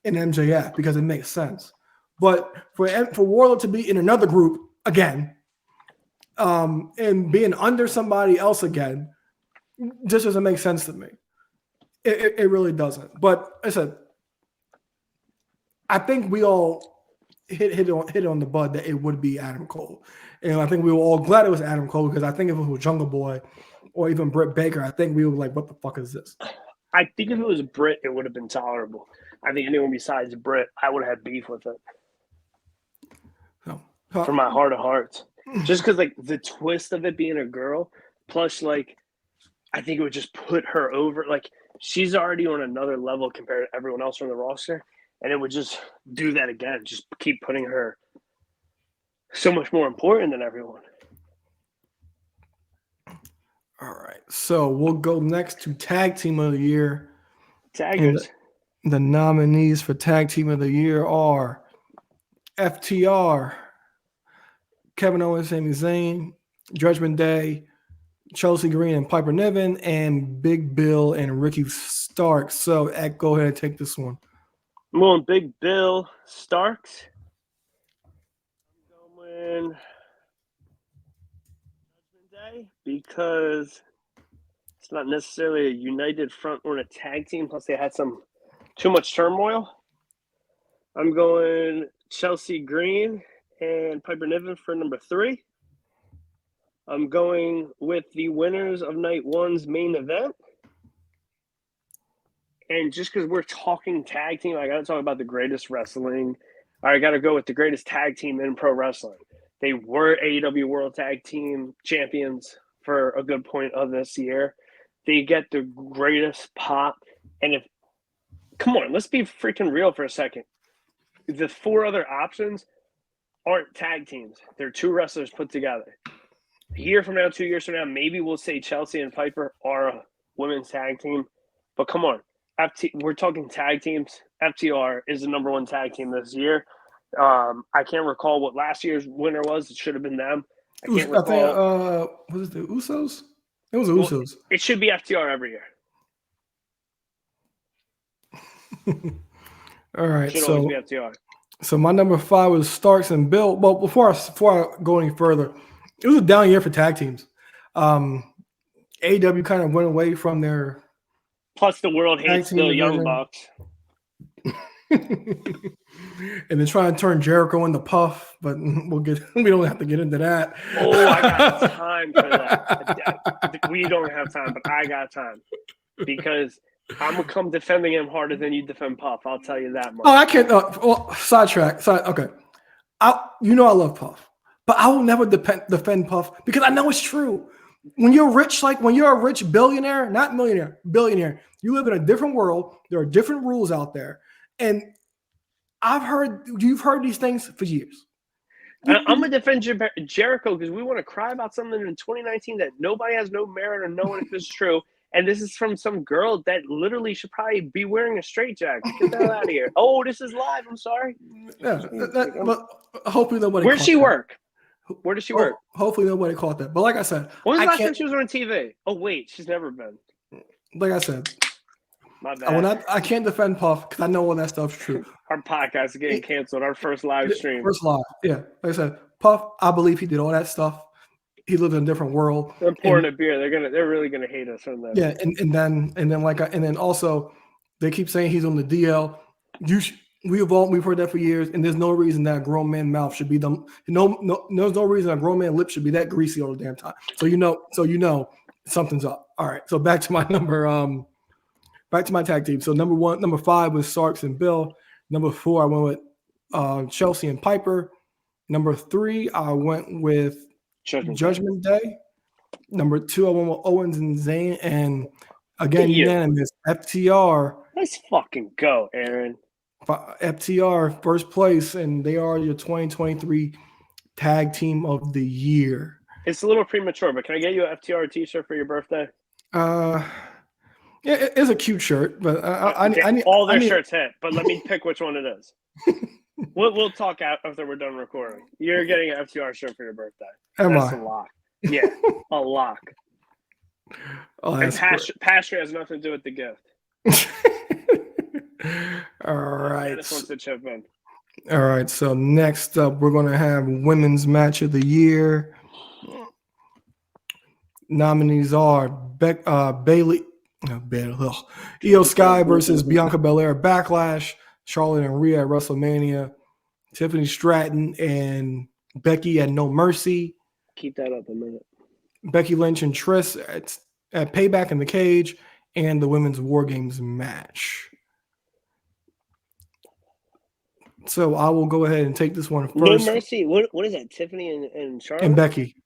Speaker 1: in MJF because it makes sense. But for Wardlow to be in another group again, and being under somebody else again, just doesn't make sense to me. It really doesn't. But I said, I think we all hit it on the bud that it would be Adam Cole, and I think we were all glad it was Adam Cole because I think if it was Jungle Boy or even Britt Baker, I think we were like, what the fuck is this?
Speaker 2: I think if it was Britt, it would have been tolerable. I think anyone besides Britt, I would have had beef with it. From my heart of hearts. Just because, like, the twist of it being a girl, plus, like, I think it would just put her over. Like, she's already on another level compared to everyone else on the roster, and it would just do that again. Just keep putting her so much more important than everyone.
Speaker 1: All right. So we'll go next to Tag Team of the Year.
Speaker 2: Taggers.
Speaker 1: The nominees for Tag Team of the Year are FTR, Kevin Owens, Sami Zayn, Judgment Day, Chelsea Green and Piper Niven, and Big Bill and Ricky Starks. So, Ed, go ahead and take this one.
Speaker 2: I'm going Big Bill Starks. I'm going Judgment Day because it's not necessarily a united front or a tag team. Plus, they had some Too much turmoil. I'm going Chelsea Green and Piper Niven for number 3. I'm going with the winners of night 1's main event. And just because we're talking tag team, I got to talk about the greatest wrestling. I got to go with the greatest tag team in pro wrestling. They were AEW World Tag Team Champions for a good point of this year. They get the greatest pop. And come on, let's be freaking real for a second. The 4 other options aren't tag teams. They're 2 wrestlers put together. A year from now, 2 years from now, maybe we'll say Chelsea and Piper are a women's tag team. But come on. We're talking tag teams. FTR is the number 1 tag team this year. I can't recall what last year's winner was. It should have been them. I can't recall.
Speaker 1: Was it the Usos? It was the Usos.
Speaker 2: It should be FTR every year.
Speaker 1: All right.
Speaker 2: Should always be FTR.
Speaker 1: So my number 5 was Starks and Bill. Well, before I go any further, it was a down year for tag teams. AEW kind of went away from their.
Speaker 2: Plus, the world hates the Young Bucks.
Speaker 1: And they're trying to turn Jericho into Puff, but we don't have to get into that.
Speaker 2: Oh, I got time for that. We don't have time, but I got time because I'm gonna come defending him harder than you defend Puff. I'll tell you that much.
Speaker 1: Oh, I can't. Sidetrack. Okay. I love Puff, but I will never defend Puff because I know it's true. When you're rich, when you're a rich billionaire, not millionaire, billionaire, you live in a different world. There are different rules out there. And you've heard these things for years.
Speaker 2: I'm going to defend Jericho because we want to cry about something in 2019 that nobody has no merit or knowing if it's true. And this is from some girl that literally should probably be wearing a straitjacket. Get the hell out of here. Oh, this is live. I'm sorry.
Speaker 1: Yeah, but hopefully nobody.
Speaker 2: Where does she work? Where does she work?
Speaker 1: Hopefully nobody caught that. But like I said,
Speaker 2: when was the last time she was on TV? Oh wait, she's never been.
Speaker 1: Like I said,
Speaker 2: my bad.
Speaker 1: I can't defend Puff because I know all that stuff's true.
Speaker 2: Our podcast is getting canceled. Our first live stream.
Speaker 1: First live, yeah. Like I said, Puff. I believe he did all that stuff. He lived in a different world.
Speaker 2: They're pouring a beer. They're really gonna hate us from that.
Speaker 1: Yeah, and then also they keep saying he's on the DL. We've heard that for years, and there's no reason that a grown man's mouth should be there's no reason a grown man's lips should be that greasy all the damn time. So you know something's up. All right. So back to my back to my tag team. So number 5 was Starks and Bill. Number 4, I went with Chelsea and Piper. Number 3, I went with Judgment Day. Number 2, I went with Owens and Zayn, and again unanimous FTR.
Speaker 2: Let's fucking go, Aaron.
Speaker 1: FTR first place, and they are your 2023 tag team of the year.
Speaker 2: It's a little premature, but can I get you an FTR t-shirt for your birthday?
Speaker 1: Yeah, it's a cute shirt, but I need
Speaker 2: all their shirts hit. But let me pick which one it is. We'll talk after we're done recording. You're getting an FTR shirt for your birthday. That's a lock. Yeah, a lock. And Pastor has nothing to do with the gift.
Speaker 1: All right.
Speaker 2: This one's the chip in.
Speaker 1: All right. So next up, we're going to have Women's Match of the Year. Nominees are Bailey, Io Sky versus Bianca Belair at Backlash, Charlotte and Rhea at WrestleMania, Tiffany Stratton and Becky at No Mercy.
Speaker 2: Keep that up a minute.
Speaker 1: Becky Lynch and Trish at Payback in the Cage, and the Women's War Games match. So I will go ahead and take this one first.
Speaker 2: No Mercy. What is that? Tiffany and Charlotte?
Speaker 1: And Becky.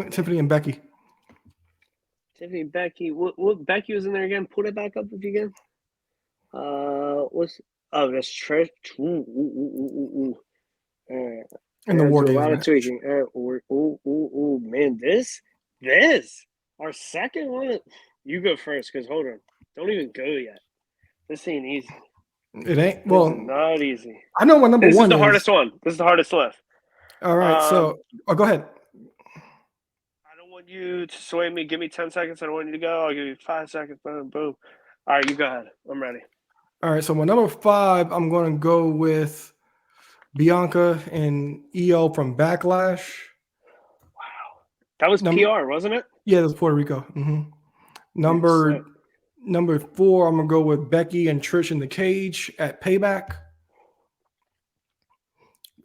Speaker 1: Tiffany and Becky.
Speaker 2: Tiffany and Becky. What Becky was in there again? Put it back up if you can. That's Trish.
Speaker 1: And the War Games.
Speaker 2: A lot of tweaking. Man, this our second one. You go first, because hold on, don't even go yet. This ain't easy.
Speaker 1: It ain't. Well,
Speaker 2: not easy.
Speaker 1: I know what number 1 is.
Speaker 2: This is the hardest one. This is the hardest list.
Speaker 1: All right. So, go ahead.
Speaker 2: I don't want you to sway me. Give me 10 seconds. I don't want you to go. I'll give you 5 seconds. Boom, boom. All right, you go ahead. I'm ready.
Speaker 1: All right. So my number 5, I'm going to go with Bianca and Io from Backlash.
Speaker 2: Wow. That was PR, wasn't it?
Speaker 1: Yeah, it was Puerto Rico. Mm-hmm. Number Number 4, I'm gonna go with Becky and Trish in the cage at Payback.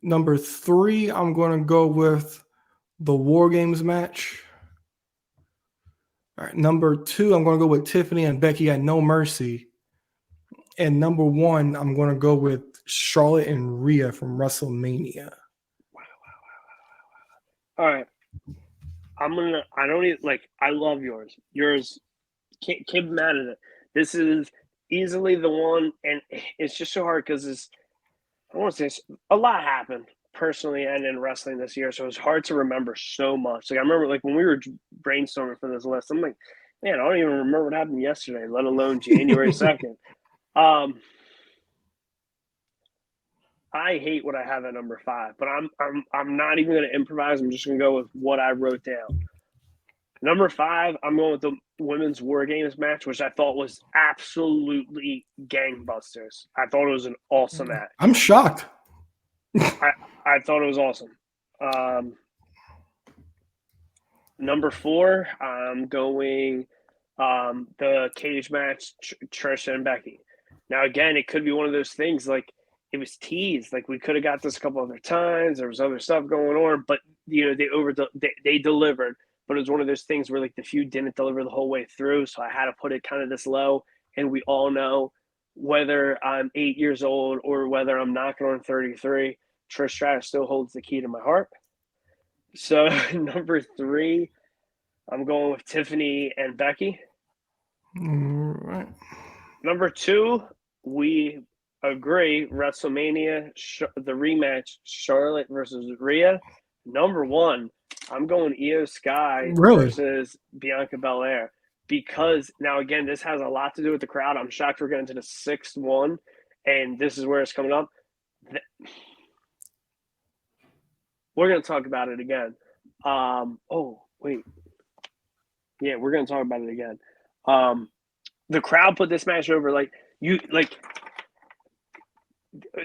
Speaker 1: Number 3, I'm gonna go with the War Games match. All right, number 2, I'm gonna go with Tiffany and Becky at No Mercy. And number 1, I'm gonna go with Charlotte and Rhea from WrestleMania.
Speaker 2: All right. I don't even, like, I love yours. Yours, can't be mad at it. This is easily the one, and it's just so hard because I want to say a lot happened personally and in wrestling this year, so it's hard to remember so much. Like, I remember, like, when we were brainstorming for this list, I'm like, man, I don't even remember what happened yesterday, let alone January 2nd. I hate what I have at number 5, but I'm not even going to improvise. I'm just going to go with what I wrote down. Number 5, I'm going with the women's War Games match, which I thought was absolutely gangbusters. I thought it was an awesome match.
Speaker 1: I'm shocked.
Speaker 2: I thought it was awesome. Number 4, I'm going the cage match, Trish and Becky. Now, again, it could be one of those things like it was teased. Like, we could have got this a couple other times. There was other stuff going on, but they delivered. But it was one of those things where, like, the feud didn't deliver the whole way through, so I had to put it kind of this low. And we all know, whether I'm 8 years old or whether I'm knocking on 33, Trish Stratus still holds the key to my heart. So number 3, I'm going with Tiffany and Becky.
Speaker 1: All right.
Speaker 2: Number 2, we agree, WrestleMania, the rematch, Charlotte versus Rhea. Number 1, I'm going Io Sky versus Bianca Belair, because now, again, this has a lot to do with the crowd. I'm shocked we're getting to the 6th one, and this is where it's coming up. We're going to talk about it again. Oh, wait. Yeah, we're going to talk about it again. The crowd put this match over.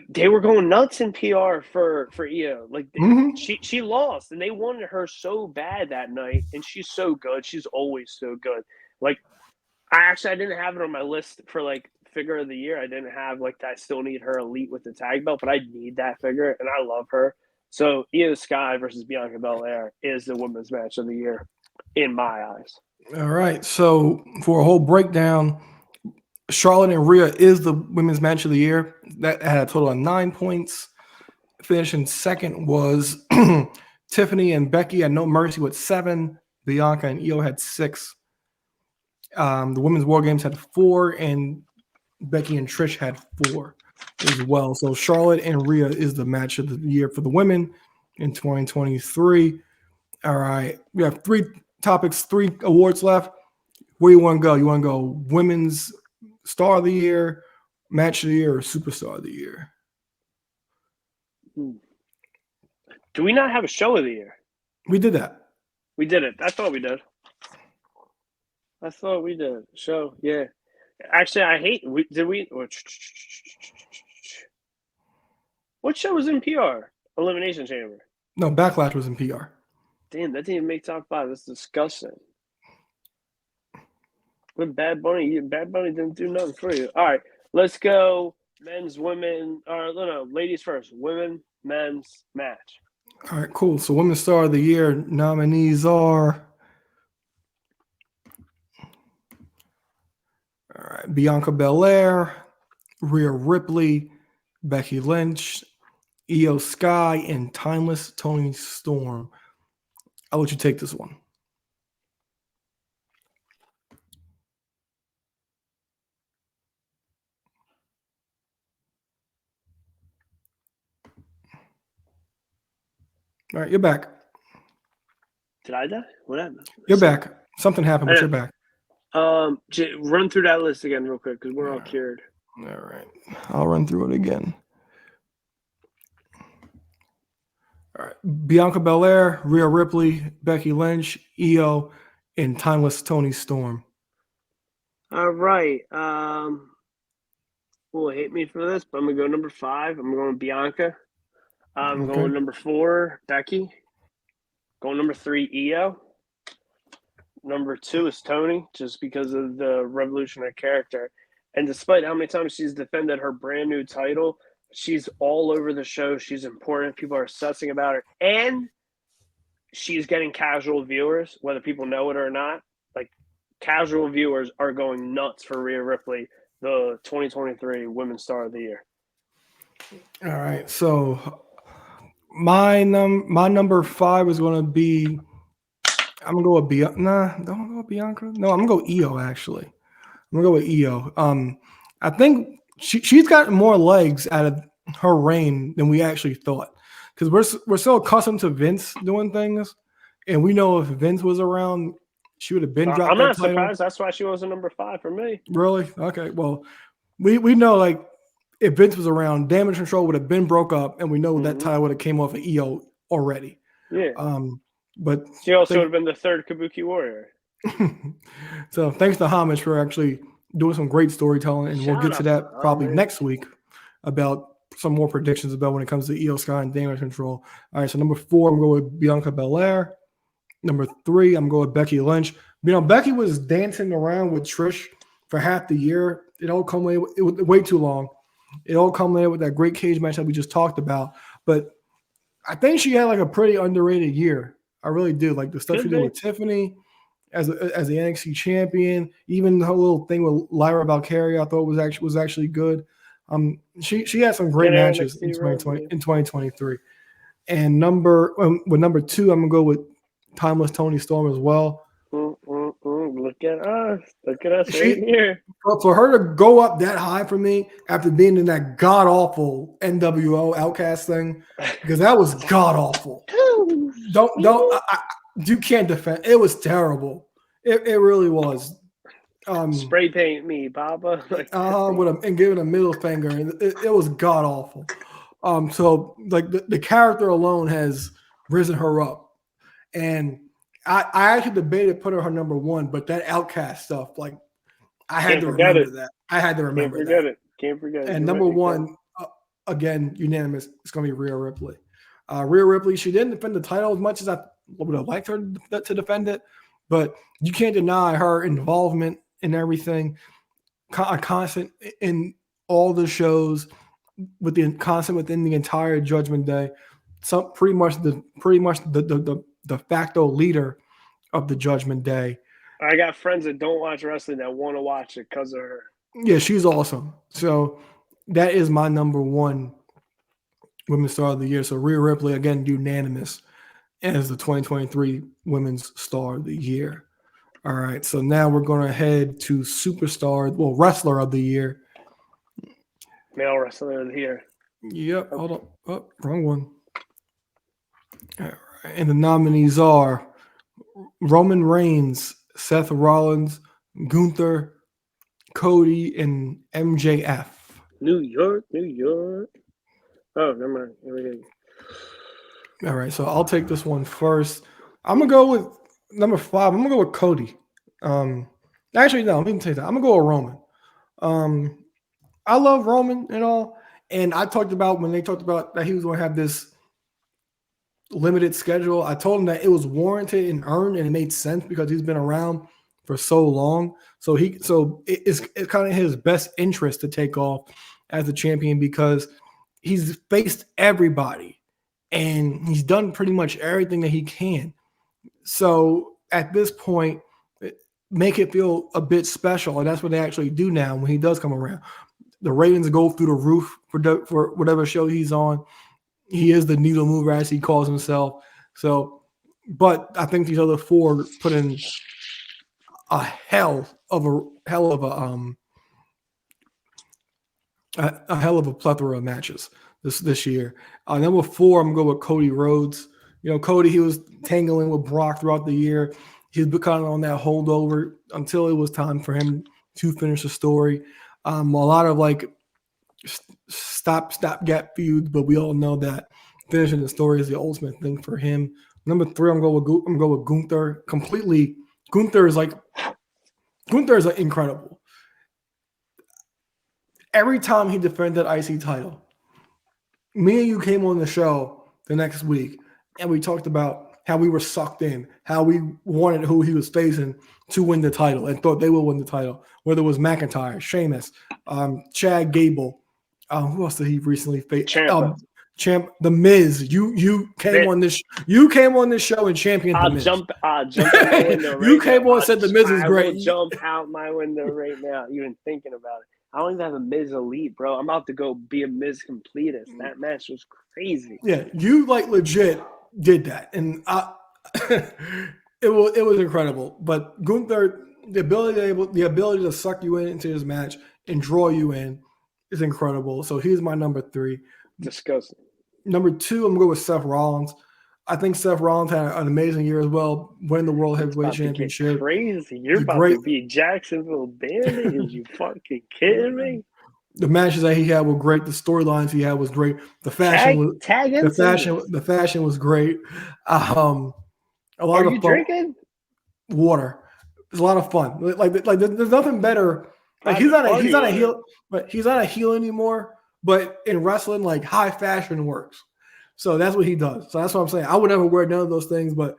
Speaker 2: They were going nuts in PR for Io. Like, she lost, and they wanted her so bad that night, and she's so good. She's always so good. Like, I didn't have it on my list for, like, figure of the year. I didn't have, like, I still need her elite with the tag belt, but I need that figure, and I love her. So Io Sky versus Bianca Belair is the women's match of the year in my eyes.
Speaker 1: All right. So for a whole breakdown, Charlotte and Rhea is the women's match of the year. That had a total of 9 points. Finishing second was Tiffany and Becky at No Mercy with 7. Bianca and Io had 6. The women's War Games had 4, and Becky and Trish had 4 as well. So Charlotte and Rhea is the match of the year for the women in 2023. All right. We have 3 topics, 3 awards left. Where you want to go? You want to go women's Star of the Year, Match of the Year, or Superstar of the Year?
Speaker 2: Do we not have a Show of the Year?
Speaker 1: We did that.
Speaker 2: We did it. I thought we did. Show, yeah. Actually, what show was in PR? Elimination Chamber.
Speaker 1: No, Backlash was in PR.
Speaker 2: Damn, that didn't make top 5. That's disgusting. With Bad Bunny didn't do nothing for you. All right, let's go men's, women, or no, ladies first. Women, men's match.
Speaker 1: All right, cool. So Women's Star of the Year nominees are Bianca Belair, Rhea Ripley, Becky Lynch, Io Sky, and Timeless Toni Storm. I'll let you take this one. All right, you're back.
Speaker 2: Did I die? What happened?
Speaker 1: You're back. Something happened, but you're back.
Speaker 2: Run through that list again real quick, because we're all cured.
Speaker 1: All right. I'll run through it again. All right. Bianca Belair, Rhea Ripley, Becky Lynch, Io, and Timeless Toni Storm.
Speaker 2: All right. Will hate me for this, but I'm going to go number 5. I'm going Bianca. I'm going number 4, Becky. Going number 3, Io. Number 2 is Tony, just because of the revolutionary character. And despite how many times she's defended her brand new title, she's all over the show. She's important. People are obsessing about her. And she's getting casual viewers, whether people know it or not. Like, casual viewers are going nuts for Rhea Ripley, the 2023 Women's Star of the Year.
Speaker 1: All right. So my number 5 is going to be. I'm gonna go with Bianca. Nah, don't go with Bianca. No, I'm gonna go Io. Actually, I'm gonna go with Io. I think she's got more legs out of her reign than we actually thought, because we're so accustomed to Vince doing things, and we know if Vince was around, she would have been dropped
Speaker 2: I'm
Speaker 1: that
Speaker 2: not
Speaker 1: title.
Speaker 2: surprised. That's why she wasn't number 5 for me.
Speaker 1: Really? Okay. Well, we know, like, if Vince was around, Damage Control would have been broke up, and we know that title would have came off of Io already.
Speaker 2: Yeah.
Speaker 1: But
Speaker 2: she also would have been the 3rd Kabuki Warrior.
Speaker 1: So thanks to Homage for actually doing some great storytelling, and we'll get to that probably next week about some more predictions about when it comes to Io Sky and Damage Control. All right, so number 4, I'm going with Bianca Belair. Number 3, I'm going with Becky Lynch. You know, Becky was dancing around with Trish for half the year. It all culminated. It was way too long. It all culminated with that great cage match that we just talked about. But I think she had like a pretty underrated year. I really do. Like the stuff she did with Tiffany as the NXT champion, even her little thing with Lyra Valkyria, I thought was actually good. She had some great matches in 2023. And with number 2, I'm gonna go with Timeless Toni Storm as well.
Speaker 2: Look at us right here.
Speaker 1: For her to go up that high for me after being in that god awful NWO Outcast thing, because that was god awful. You can't defend. It was terrible. It really was.
Speaker 2: Spray paint me, Papa.
Speaker 1: And giving a middle finger, and it was god awful. So like the character alone has risen her up, and I actually debated putting her number 1, but that Outcast stuff, like, I had to remember that. I had to remember that.
Speaker 2: Can't forget it.
Speaker 1: And number 1, again, unanimous, it's going to be Rhea Ripley. Rhea Ripley, she didn't defend the title as much as I would have liked her to defend it, but you can't deny her involvement in everything, constant in all the shows, constant within the entire Judgment Day. Pretty much the de facto leader of the Judgment Day.
Speaker 2: I got friends that don't watch wrestling that want to watch it because of her.
Speaker 1: Yeah, she's awesome. So that is my number 1 Women's Star of the Year. So Rhea Ripley, again, unanimous as the 2023 Women's Star of the Year. All right, so now we're going to head to Wrestler of the Year.
Speaker 2: Male Wrestler of the Year.
Speaker 1: Yep, hold on. Oh, wrong one. All right. And the nominees are Roman Reigns, Seth Rollins, Gunther, Cody, and MJF.
Speaker 2: New York. Oh, never mind. Here we go.
Speaker 1: All right, so I'll take this one first. I'm going to go with number 5. I'm going to go with Cody. Actually, no, let me tell you that. I'm going to go with Roman. I love Roman and all. And I talked about when they talked about that he was going to have this limited schedule, I told him that it was warranted and earned, and it made sense because he's been around for so long. So it's kind of his best interest to take off as a champion because he's faced everybody and he's done pretty much everything that he can. So at this point, make it feel a bit special, and that's what they actually do now when he does come around. The ratings go through the roof for whatever show he's on. He is the needle mover, as he calls himself. So, but I think these other 4 put in a hell of a plethora of matches this year. Number 4, I'm going to go with Cody Rhodes. You know, Cody, he was tangling with Brock throughout the year. He's been kind of on that holdover until it was time for him to finish the story. A lot of like stopgap feuds, but we all know that finishing the story is the ultimate thing for him. Number 3, I'm going with Gunther. Completely, Gunther is incredible. Every time he defended IC title, me and you came on the show the next week, and we talked about how we were sucked in, how we wanted who he was facing to win the title and thought they will win the title. Whether it was McIntyre, Sheamus, Chad Gable, who else did he recently face? Champ, The Miz. You came on this. You came on this show and championed The Miz.
Speaker 2: I'll jump out my window right
Speaker 1: You came
Speaker 2: now.
Speaker 1: on and said The Miz is great.
Speaker 2: I will jump out my window right now, even thinking about it. I don't even have a Miz Elite, bro. I'm about to go be a Miz Completist. That match was crazy.
Speaker 1: Yeah, you like legit did that, and it was incredible. But Gunther, the ability to suck you into his match and draw you in is incredible. So he's my number 3.
Speaker 2: Disgusting.
Speaker 1: Number 2, I'm going to go with Seth Rollins. I think Seth Rollins had an amazing year as well, winning the World Heavyweight Championship.
Speaker 2: Crazy. You're about to be Jacksonville Bandit? Is you fucking kidding me?
Speaker 1: The matches that he had were great. The storylines he had was great. The fashion the fashion was great. A lot of fun. Are you
Speaker 2: drinking?
Speaker 1: Water. It's a lot of fun. Like there's nothing better. Like he's not a heel, but he's not a heel anymore. But in wrestling, like high fashion works. So that's what he does. So that's what I'm saying. I would never wear none of those things, but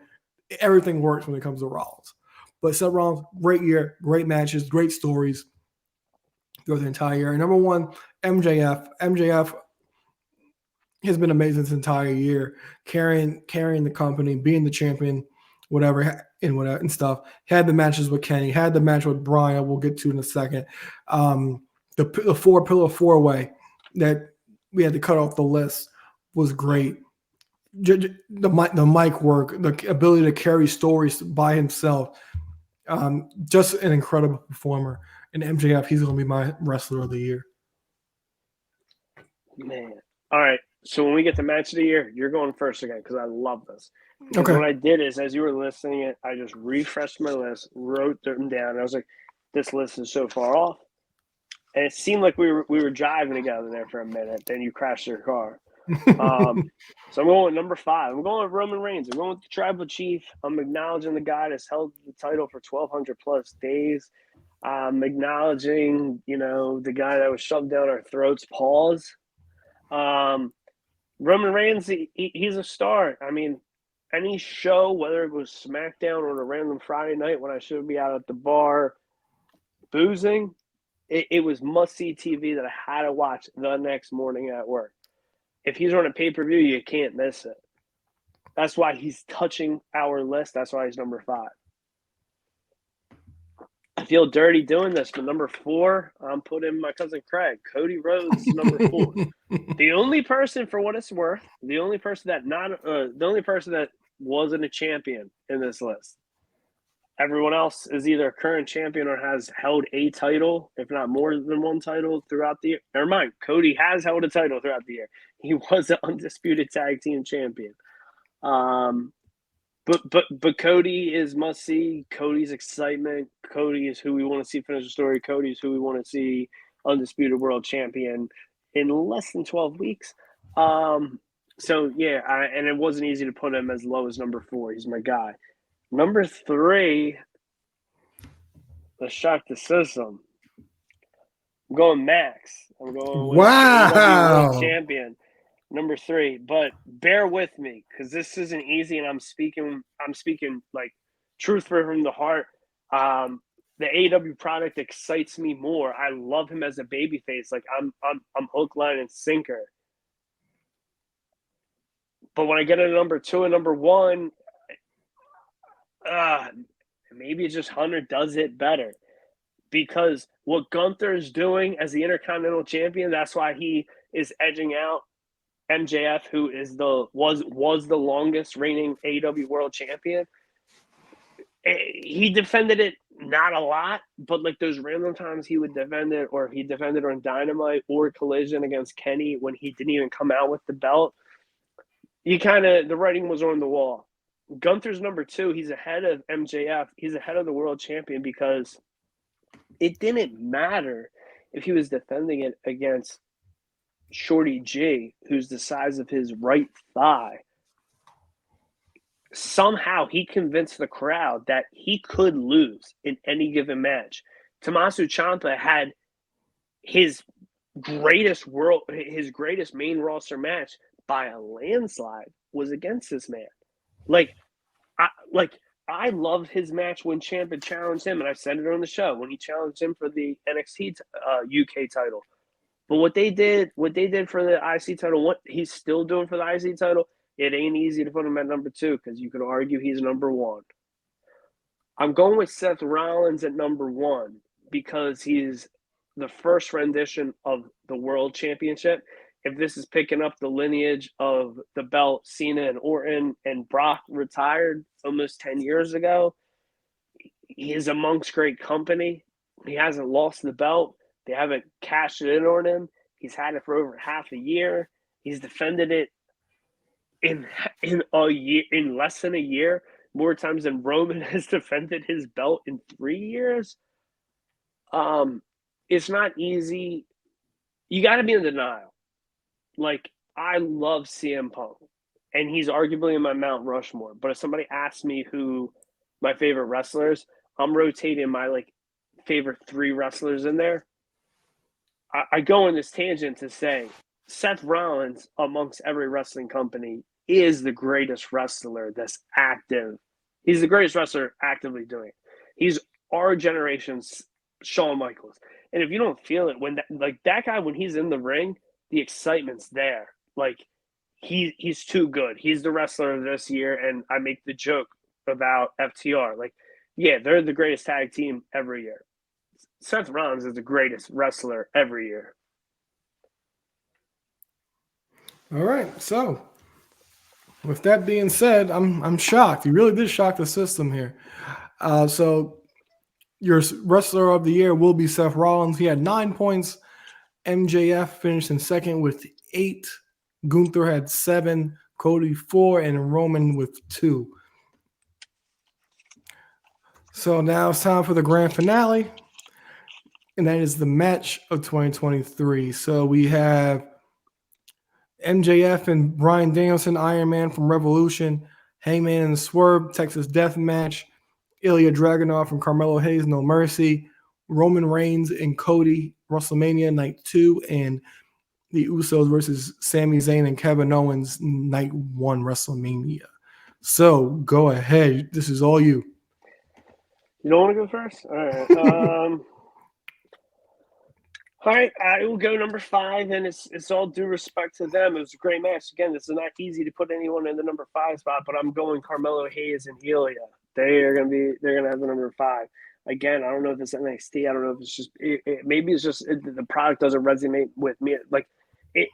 Speaker 1: everything works when it comes to Rollins. But Seth Rollins, great year, great matches, great stories throughout the entire year. And number 1, MJF. MJF has been amazing this entire year, carrying the company, being the champion, whatever and stuff. Had the matches with Kenny, had the match with Bryan. We'll get to in a second. The 4-pillar 4-way that we had to cut off the list was great. The mic work, the ability to carry stories by himself, just an incredible performer. And MJF, he's going to be my wrestler of the year.
Speaker 2: Man. All right. So when we get to match of the year, you're going first again because I love this.
Speaker 1: Okay.
Speaker 2: What I did is, as you were listening, I just refreshed my list, wrote them down. And I was like, this list is so far off. And it seemed like we were driving together there for a minute. Then you crashed your car. So I'm going with number 5. I'm going with Roman Reigns. I'm going with the Tribal Chief. I'm acknowledging the guy that's held the title for 1,200 plus days. I'm acknowledging, the guy that was shoved down our throats. Pause. Roman Reigns, he's a star. I mean, any show, whether it was SmackDown or a random Friday night when I should be out at the bar boozing, it was must-see TV that I had to watch the next morning at work. If he's on a pay-per-view, you can't miss it. That's why he's touching our list. That's why he's number 5. I feel dirty doing this, but number 4, I'm putting my cousin Craig. Cody Rhodes is number 4. The only person, for what it's worth, the only person that wasn't a champion in this list. Everyone else is either a current champion or has held a title, if not more than one title throughout the year. Never mind. Cody has held a title throughout the year. He was an undisputed tag team champion. But Cody is must see. Cody's excitement. Cody is who we want to see finish the story. Cody is who we want to see undisputed world champion in less than 12 weeks. So yeah, and it wasn't easy to put him as low as number 4. He's my guy. Number 3, let's shock the system. I'm going Max. I'm going with world champion. Number 3, but bear with me because this isn't easy, and I'm speaking like truth from the heart. The AEW product excites me more. I love him as a babyface. Like I'm hook, line, and sinker. But when I get a number 2 and number 1, maybe it's just Hunter does it better. Because what Gunther is doing as the Intercontinental Champion, that's why he is edging out MJF, who is was the longest reigning AEW World Champion. He defended it not a lot, but like those random times he would defend it, or he defended on Dynamite or Collision against Kenny when he didn't even come out with the belt. The writing was on the wall. Gunther's number 2. He's ahead of MJF. He's ahead of the world champion because it didn't matter if he was defending it against Shorty G, who's the size of his right thigh. Somehow he convinced the crowd that he could lose in any given match. Tommaso Ciampa had his greatest main roster match by a landslide was against this man. Like, I loved his match when Ciampa challenged him, and I said it on the show when he challenged him for the NXT UK title. But what they did for the IC title, what he's still doing for the IC title, it ain't easy to put him at number 2 because you could argue he's number 1. I'm going with Seth Rollins at number 1 because he's the first rendition of the World Championship. If this is picking up the lineage of the belt Cena and Orton and Brock retired almost 10 years ago, he is amongst great company. He hasn't lost the belt. They haven't cashed it in on him. He's had it for over half a year. He's defended it in a year, in less than a year, more times than Roman has defended his belt in 3 years. It's not easy. You got to be in denial. Like, I love CM Punk, and he's arguably in my Mount Rushmore. But if somebody asks me who my favorite wrestlers, I'm rotating my favorite 3 wrestlers in there. I go on this tangent to say Seth Rollins, amongst every wrestling company, is the greatest wrestler that's active. He's the greatest wrestler actively doing it. He's our generation's Shawn Michaels. And if you don't feel it, when that guy, when he's in the ring, the excitement's there. Like, he's too good. He's the wrestler of this year, and I make the joke about FTR. Like, yeah, they're the greatest tag team every year. Seth Rollins is the greatest wrestler every year.
Speaker 1: All right, so with that being said, I'm shocked. You really did shock the system here. So your wrestler of the year will be Seth Rollins. He had 9 points. MJF finished in second with 8. Gunther had 7. Cody 4, and Roman with 2. So now it's time for the grand finale, and that is the match of 2023. So we have MJF and Bryan Danielson, Iron Man from Revolution, Hangman and Swerve, Texas Death Match, Ilya Dragunov and Carmelo Hayes, No Mercy, Roman Reigns and Cody, WrestleMania Night 2, and the Usos versus Sami Zayn and Kevin Owens, Night 1, WrestleMania. So go ahead. This is all you.
Speaker 2: You don't want to go first? All right. All right, I will go number 5, and it's all due respect to them. It was a great match. Again, this is not easy to put anyone in the number 5 spot, but I'm going Carmelo Hayes and Ilya. They're gonna have the number 5. Again, I don't know if it's NXT. I don't know if it's just maybe it's just the product doesn't resonate with me. Like it,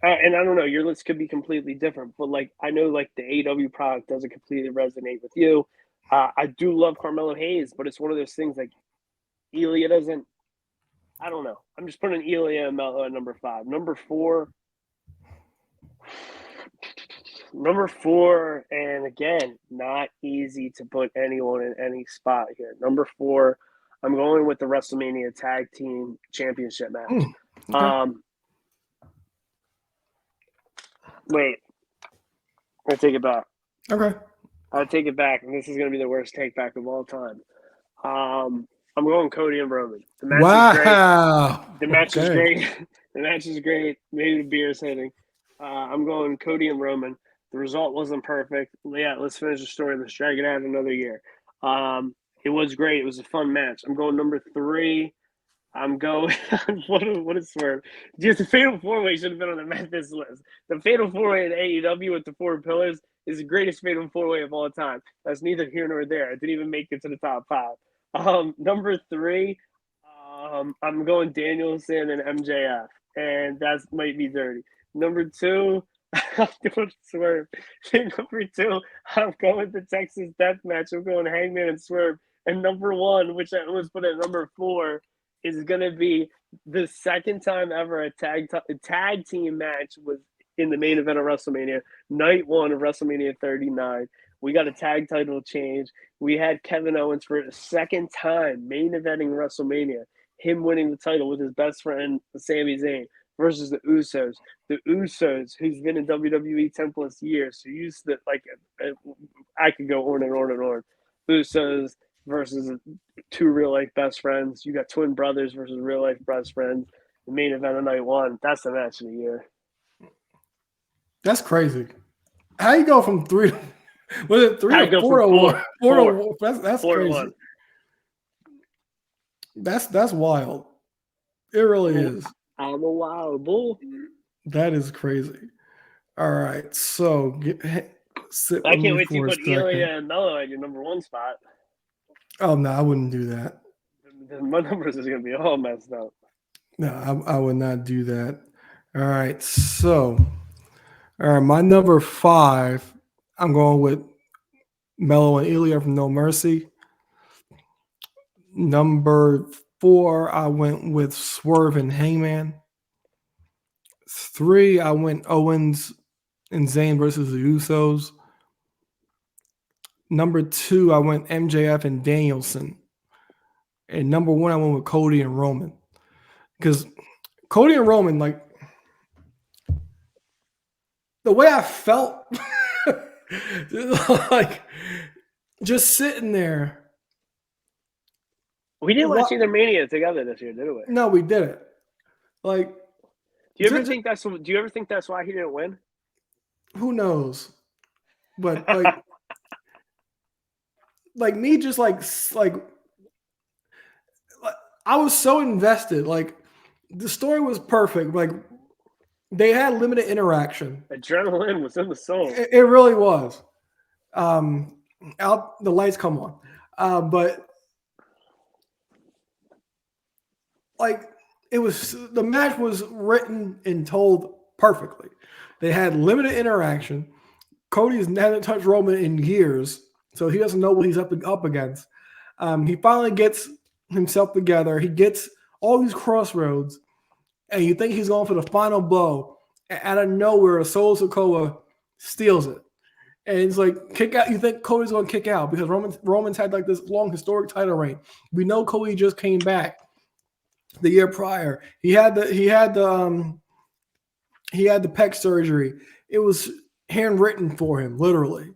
Speaker 2: and I don't know. Your list could be completely different, but I know the AEW product doesn't completely resonate with you. I do love Carmelo Hayes, but it's one of those things Ilya doesn't. I don't know. I'm just putting Ilya and Melo at number 5. Number 4, and again, not easy to put anyone in any spot here. Number 4, I'm going with the WrestleMania Tag Team Championship match. Okay. Wait. I take it back.
Speaker 1: Okay.
Speaker 2: I take it back, and this is going to be the worst take back of all time. I'm going Cody and Roman. The match is great. The match is great. The match is great. Maybe the beer is hitting. I'm going Cody and Roman. The result wasn't perfect. Yeah, let's finish the story. Let's drag it out another year. It was great. It was a fun match. I'm going number 3. I'm going. What is Swerve? Just the Fatal 4-Way should have been on the Memphis list. The Fatal 4-Way in AEW with the 4 pillars is the greatest Fatal 4-Way of all time. That's neither here nor there. It didn't even make it to the top 5. Number 3, I'm going Danielson and MJF, and that might be dirty. Number 2, I'm going Swerve. Number 2, I'm going the Texas Death Match. I'm going Hangman and Swerve. And number 1, which I almost put at number 4, is going to be the second time ever a tag team match was in the main event of WrestleMania, Night 1 of WrestleMania 39. We got a tag title change. We had Kevin Owens for a second time main eventing WrestleMania, him winning the title with his best friend, Sami Zayn, versus the Usos. The Usos, who's been in WWE 10 plus years, who used to, I could go on and on and on. Usos versus 2 real life best friends. You got twin brothers versus real life best friends. The main event of Night 1. That's the match of the year.
Speaker 1: That's crazy. How you go from 3 Was it 3
Speaker 2: I'd
Speaker 1: or
Speaker 2: go
Speaker 1: 4
Speaker 2: for
Speaker 1: to 1? 4 to
Speaker 2: four,
Speaker 1: 1. That's
Speaker 2: 4 to
Speaker 1: crazy.
Speaker 2: 1.
Speaker 1: That's wild. It really is.
Speaker 2: I'm a wild bull.
Speaker 1: That is crazy. All right, so sit
Speaker 2: I
Speaker 1: with
Speaker 2: can't
Speaker 1: me
Speaker 2: wait to
Speaker 1: for a
Speaker 2: put Ilya
Speaker 1: second.
Speaker 2: and Melo at your number 1 spot.
Speaker 1: Oh no, I wouldn't do that.
Speaker 2: My numbers is going to be all messed up.
Speaker 1: No, I would not do that. All right, so my number 5, I'm going with Melo and Ilya from No Mercy. Number 4, I went with Swerve and Hangman. 3, I went Owens and Zayn versus the Usos. Number 2, I went MJF and Danielson. And number 1, I went with Cody and Roman. Because Cody and Roman, like, the way I felt, like, just sitting there.
Speaker 2: We didn't watch either Mania together this year, did we?
Speaker 1: No, we didn't. Like,
Speaker 2: do you ever think that's why he didn't win?
Speaker 1: Who knows? But like me, just like I was so invested. Like the story was perfect. Like they had limited interaction.
Speaker 2: Adrenaline was in the soul.
Speaker 1: It really was. Out the lights come on, but like it was the match was written and told perfectly. They had limited interaction. Cody hasn't touched Roman in years, so he doesn't know what he's up against. He finally gets himself together. He gets all these crossroads, and you think he's going for the final blow. And out of nowhere, Solo Sikoa steals it. And it's like kick out. You think Cody's going to kick out because Roman's had like this long historic title reign. We know Cody just came back the year prior. He had the pec surgery. It was handwritten for him, literally.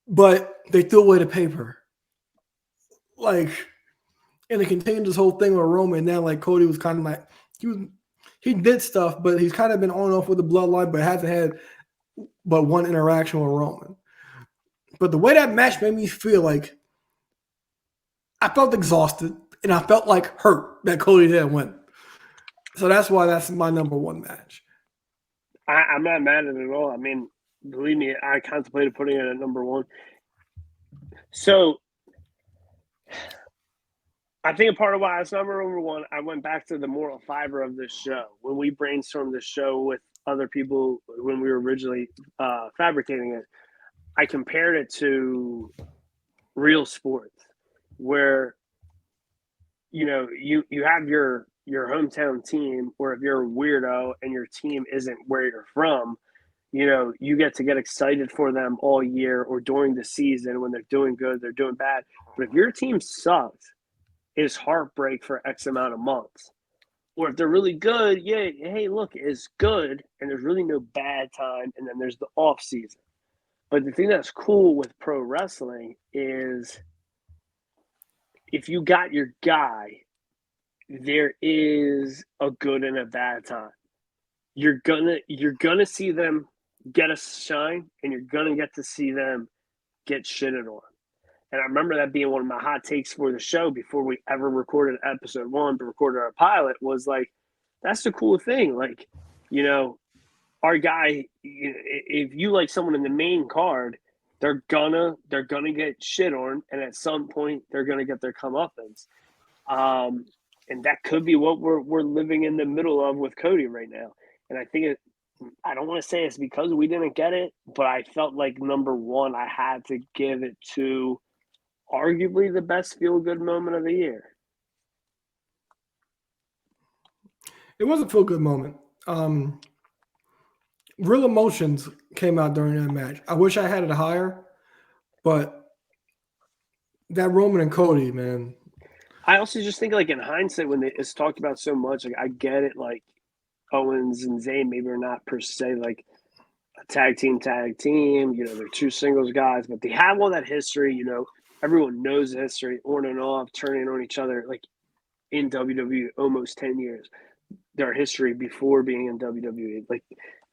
Speaker 1: But they threw away the paper. Like, and it continued this whole thing with Roman. Now, like Cody was kind of like he did stuff, but he's kind of been on and off with the bloodline, but hasn't had but one interaction with Roman. But the way that match made me feel, like I felt exhausted and I felt like hurt that Cody didn't win. So that's why that's my number 1 match.
Speaker 2: I'm not mad at it at all. I mean, believe me, I contemplated putting it at number 1. So I think a part of why it's number 1, I went back to the moral fiber of this show. When we brainstormed this show with other people when we were originally fabricating it, I compared it to real sports where, you know, you have your hometown team, or if you're a weirdo and your team isn't where you're from, you know, you get to get excited for them all year or during the season when they're doing good, they're doing bad. But if your team sucks, it's heartbreak for X amount of months. Or if they're really good, yeah, hey, look, it's good, and there's really no bad time, and then there's the off season. But the thing that's cool with pro wrestling is if you got your guy, there is a good and a bad time. You're gonna see them get a shine, and you're gonna get to see them get shitted on. And I remember that being one of my hot takes for the show before we ever recorded episode 1, but recorded our pilot, was like, that's the cool thing. Like, you know, our guy, if you like someone in the main card, they're gonna get shit on, and at some point they're gonna get their comeuppance. And that could be what we're living in the middle of with Cody right now. And I think I don't want to say it's because we didn't get it, but I felt like number 1, I had to give it to arguably the best feel-good moment of the year.
Speaker 1: It was a feel-good moment. Real emotions came out during that match. I wish I had it higher, but that Roman and Cody, man.
Speaker 2: I also just think, like, in hindsight, when it's talked about so much, like, I get it, like, Owens and Zayn maybe are not per se, like, a tag team, you know, they're 2 singles guys, but they have all that history, you know, everyone knows the history, on and off, turning on each other, like, in WWE almost 10 years. Their history before being in WWE, like,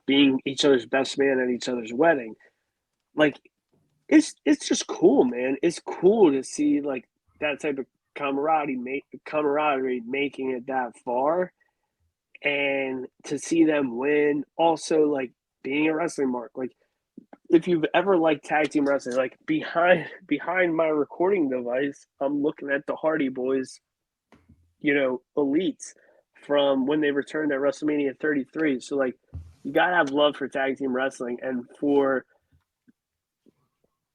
Speaker 2: being each other's best man at each other's wedding. Like, it's just cool, man. It's cool to see like that type of camaraderie making it that far, and to see them win. Also, like being a wrestling mark, like if you've ever liked tag team wrestling, like behind my recording device, I'm looking at the Hardy Boys, elites from when they returned at WrestleMania 33. So like, you gotta have love for tag team wrestling, and for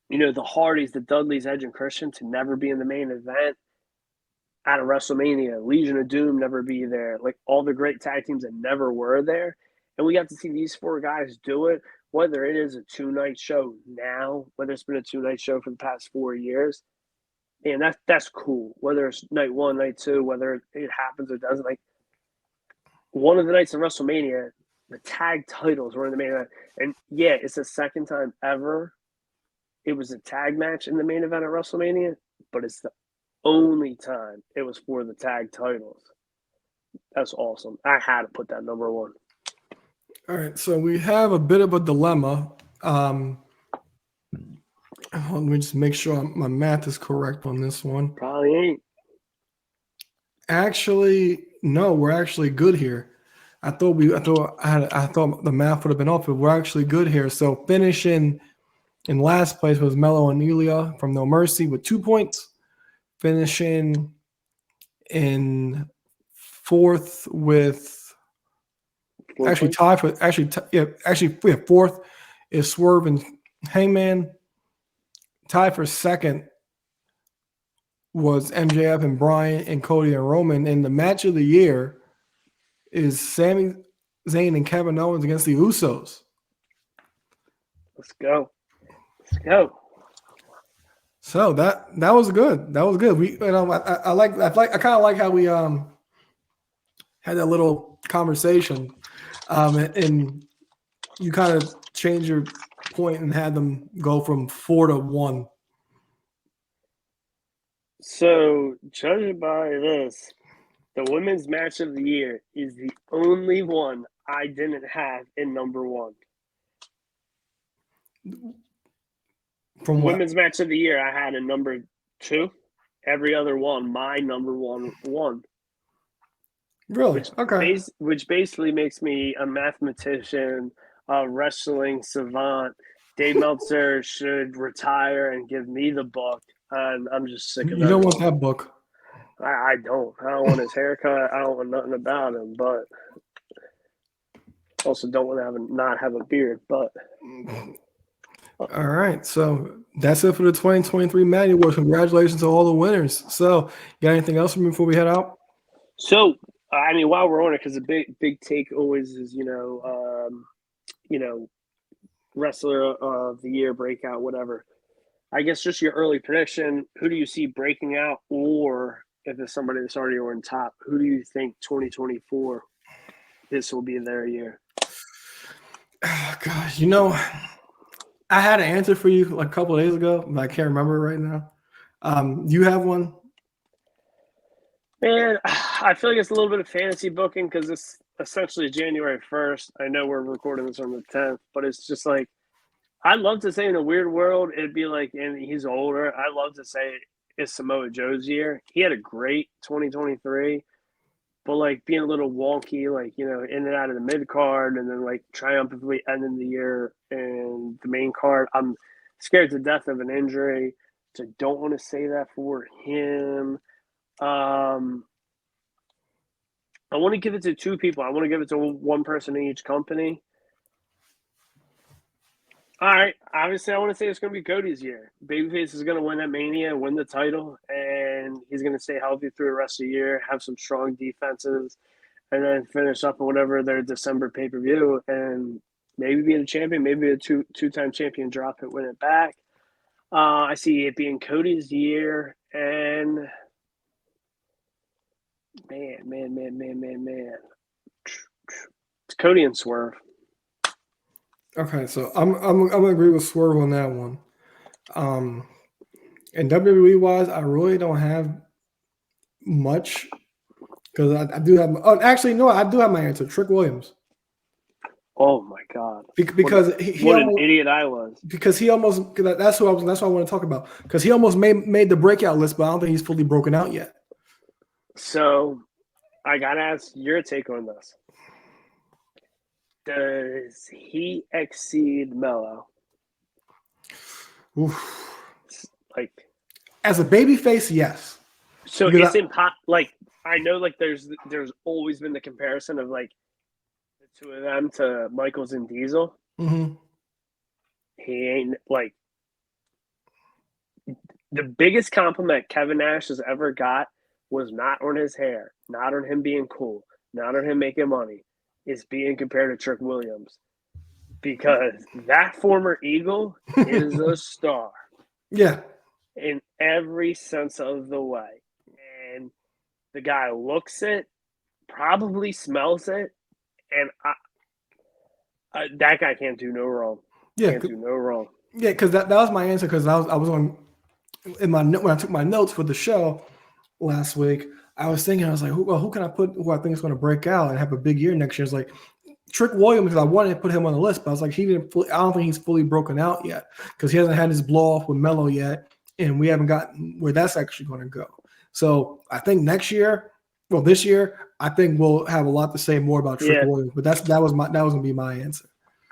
Speaker 2: the Hardys, the Dudleys, Edge and Christian to never be in the main event at a WrestleMania, Legion of Doom never be there, like all the great tag teams that never were there. And we got to see these four guys do it, whether it is a 2-night show now, whether it's been a 2-night show for the past 4 years. And that's cool. Whether it's night 1, night 2, whether it happens or doesn't. Like, one of the nights of WrestleMania, the tag titles were in the main event. And yeah, it's the second time ever it was a tag match in the main event at WrestleMania, but it's the only time it was for the tag titles. That's awesome. I had to put that number 1.
Speaker 1: All right, so we have a bit of a dilemma. Let me just make sure my math is correct on this one.
Speaker 2: Probably ain't.
Speaker 1: Actually, no, we're actually good here. I thought the math would have been off, but we're actually good here. So finishing in last place was Mello and Elia from No Mercy with 2 points. Finishing in fourth with fourth is Swerve and Hangman. Tied for second was MJF and Bryan and Cody and Roman. And the match of the year is Sami Zayn and Kevin Owens against the Usos.
Speaker 2: Let's go.
Speaker 1: So that was good. That was good. We, I kind of like how we had that little conversation, and you kind of changed your point and had them go from 4 to 1.
Speaker 2: So, judging by this, the women's match of the year is the only one I didn't have in number 1.
Speaker 1: From
Speaker 2: women's match of the year, I had in number 2. Every other one, my number 1 won.
Speaker 1: Really? Okay.
Speaker 2: Which basically makes me a mathematician, a wrestling savant. Dave Meltzer should retire and give me the book. And I'm just sick of that.
Speaker 1: You don't want that book.
Speaker 2: I don't. I don't want his haircut. I don't want nothing about him. But also don't want to not have a beard. But
Speaker 1: all right. So that's it for the 2023 Matty Awards. Congratulations to all the winners. So, you got anything else for me before we head out?
Speaker 2: So, I mean, while we're on it, because the big take always is, wrestler of the year, breakout, whatever. I guess just your early prediction. Who do you see breaking out, or if it's somebody that's already on top, who do you think 2024 this will be their year?
Speaker 1: Oh, gosh, I had an answer for you like a couple of days ago, but I can't remember right now. You have one?
Speaker 2: Man, I feel like it's a little bit of fantasy booking because it's essentially January 1st. I know we're recording this on the 10th, but it's just like, I'd love to say in a weird world, it'd be like, and he's older, I'd love to say it's Samoa Joe's year. He had a great 2023, but like being a little wonky, like, in and out of the mid card and then like triumphantly ending the year in the main card. I'm scared to death of an injury, so don't want to say that for him. I want to give it to 2 people. I want to give it to one person in each company. All right. Obviously, I want to say it's going to be Cody's year. Babyface is going to win at Mania, win the title, and he's going to stay healthy through the rest of the year, have some strong defenses, and then finish up on whatever their December pay-per-view and maybe be the champion, maybe a two-time champion, drop it, win it back. I see it being Cody's year, and man. It's Cody and Swerve.
Speaker 1: Okay, so I'm gonna agree with Swerve on that one. And WWE wise, I really don't have much because I do have. Oh, actually, no, I do have my answer. Trick Williams.
Speaker 2: Oh my God!
Speaker 1: Because
Speaker 2: what an idiot I was.
Speaker 1: Because he almost that's what I want to talk about. Because he almost made the breakout list, but I don't think he's fully broken out yet.
Speaker 2: So I gotta ask your take on this. Does he exceed Melo?
Speaker 1: Oof.
Speaker 2: Like,
Speaker 1: as a babyface, yes.
Speaker 2: So it's like I know like there's always been the comparison of like the two of them to Michaels and Diesel.
Speaker 1: Mm-hmm.
Speaker 2: He ain't like the biggest compliment Kevin Nash has ever got was not on his hair, not on him being cool, not on him making money, is being compared to Trick Williams. Because that former Eagle is a star.
Speaker 1: Yeah.
Speaker 2: In every sense of the way. And the guy looks it, probably smells it, and that guy can't do no wrong.
Speaker 1: Yeah.
Speaker 2: Can't do no wrong.
Speaker 1: Yeah, because that was my answer, because I was on in my when I took my notes for the show last week. I was thinking, I was like, who can I put who I think is going to break out and have a big year next year? It's like Trick Williams, because I wanted to put him on the list, but I was like, I don't think he's fully broken out yet, because he hasn't had his blow off with Melo yet, and we haven't gotten where that's actually going to go. So I think this year, I think we'll have a lot to say more about Trick Williams. But that was going to be my answer.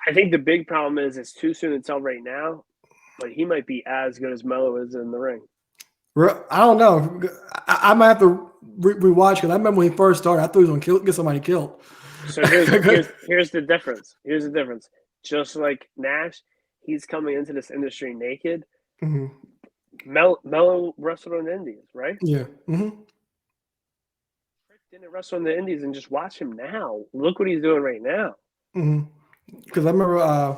Speaker 2: I think the big problem is it's too soon to tell right now, but he might be as good as Melo is in the ring.
Speaker 1: I don't know. I might have to rewatch, because I remember when he first started, I thought he was going to get somebody killed.
Speaker 2: So here's the difference. Here's the difference. Just like Nash, he's coming into this industry naked.
Speaker 1: Mm-hmm.
Speaker 2: Melo wrestled on the Indies, right?
Speaker 1: Yeah. Mm-hmm.
Speaker 2: Trick didn't wrestle on the Indies, and just watch him now. Look what he's doing right now.
Speaker 1: Because I remember.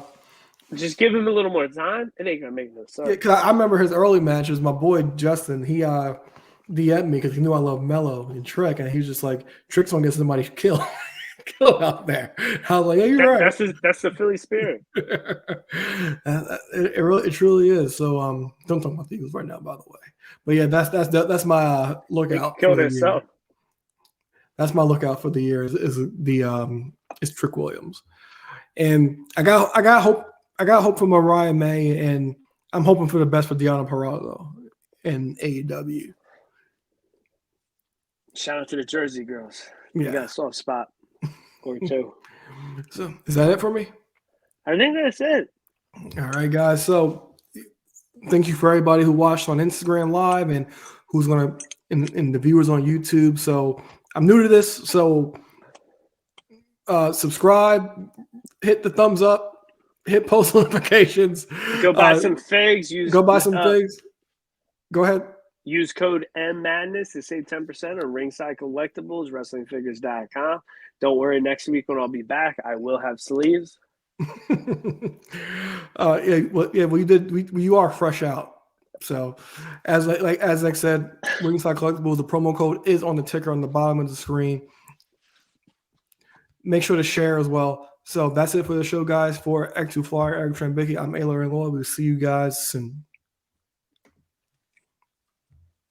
Speaker 2: Just give him a little more time. It ain't gonna make no sense.
Speaker 1: Yeah, because I remember his early matches. My boy Justin, he DM'd me because he knew I love Melo and Trick, and he was just like, "Trick's gonna get somebody killed out there." I was like, "Yeah, you're right."
Speaker 2: That's the Philly spirit.
Speaker 1: It truly is. So don't talk about the Eagles right now, by the way. But yeah, that's my lookout.
Speaker 2: Killed himself.
Speaker 1: That's my lookout for the year is Trick Williams, and I got hope for Mariah May, and I'm hoping for the best for Deonna Purrazzo in AEW.
Speaker 2: Shout out to the Jersey girls.
Speaker 1: Yeah.
Speaker 2: You got a soft spot or two.
Speaker 1: So is that it for me?
Speaker 2: I think that's it.
Speaker 1: All right, guys. So thank you for everybody who watched on Instagram Live and who's gonna and the viewers on YouTube. So I'm new to this, so subscribe, hit the thumbs up, hit post notifications.
Speaker 2: Go buy some figs.
Speaker 1: Go buy some figs. Go ahead.
Speaker 2: Use code MMadness to save 10% on Ringside Collectibles, WrestlingFigures.com. Don't worry, next week when I'll be back, I will have sleeves. You are fresh out. So, as I said, Ringside Collectibles, the promo code is on the ticker on the bottom of the screen. Make sure to share as well. So that's it for the show, guys. For X2 Flyer, Eric Trembicki, I'm Ayla Rangola. We'll see you guys soon.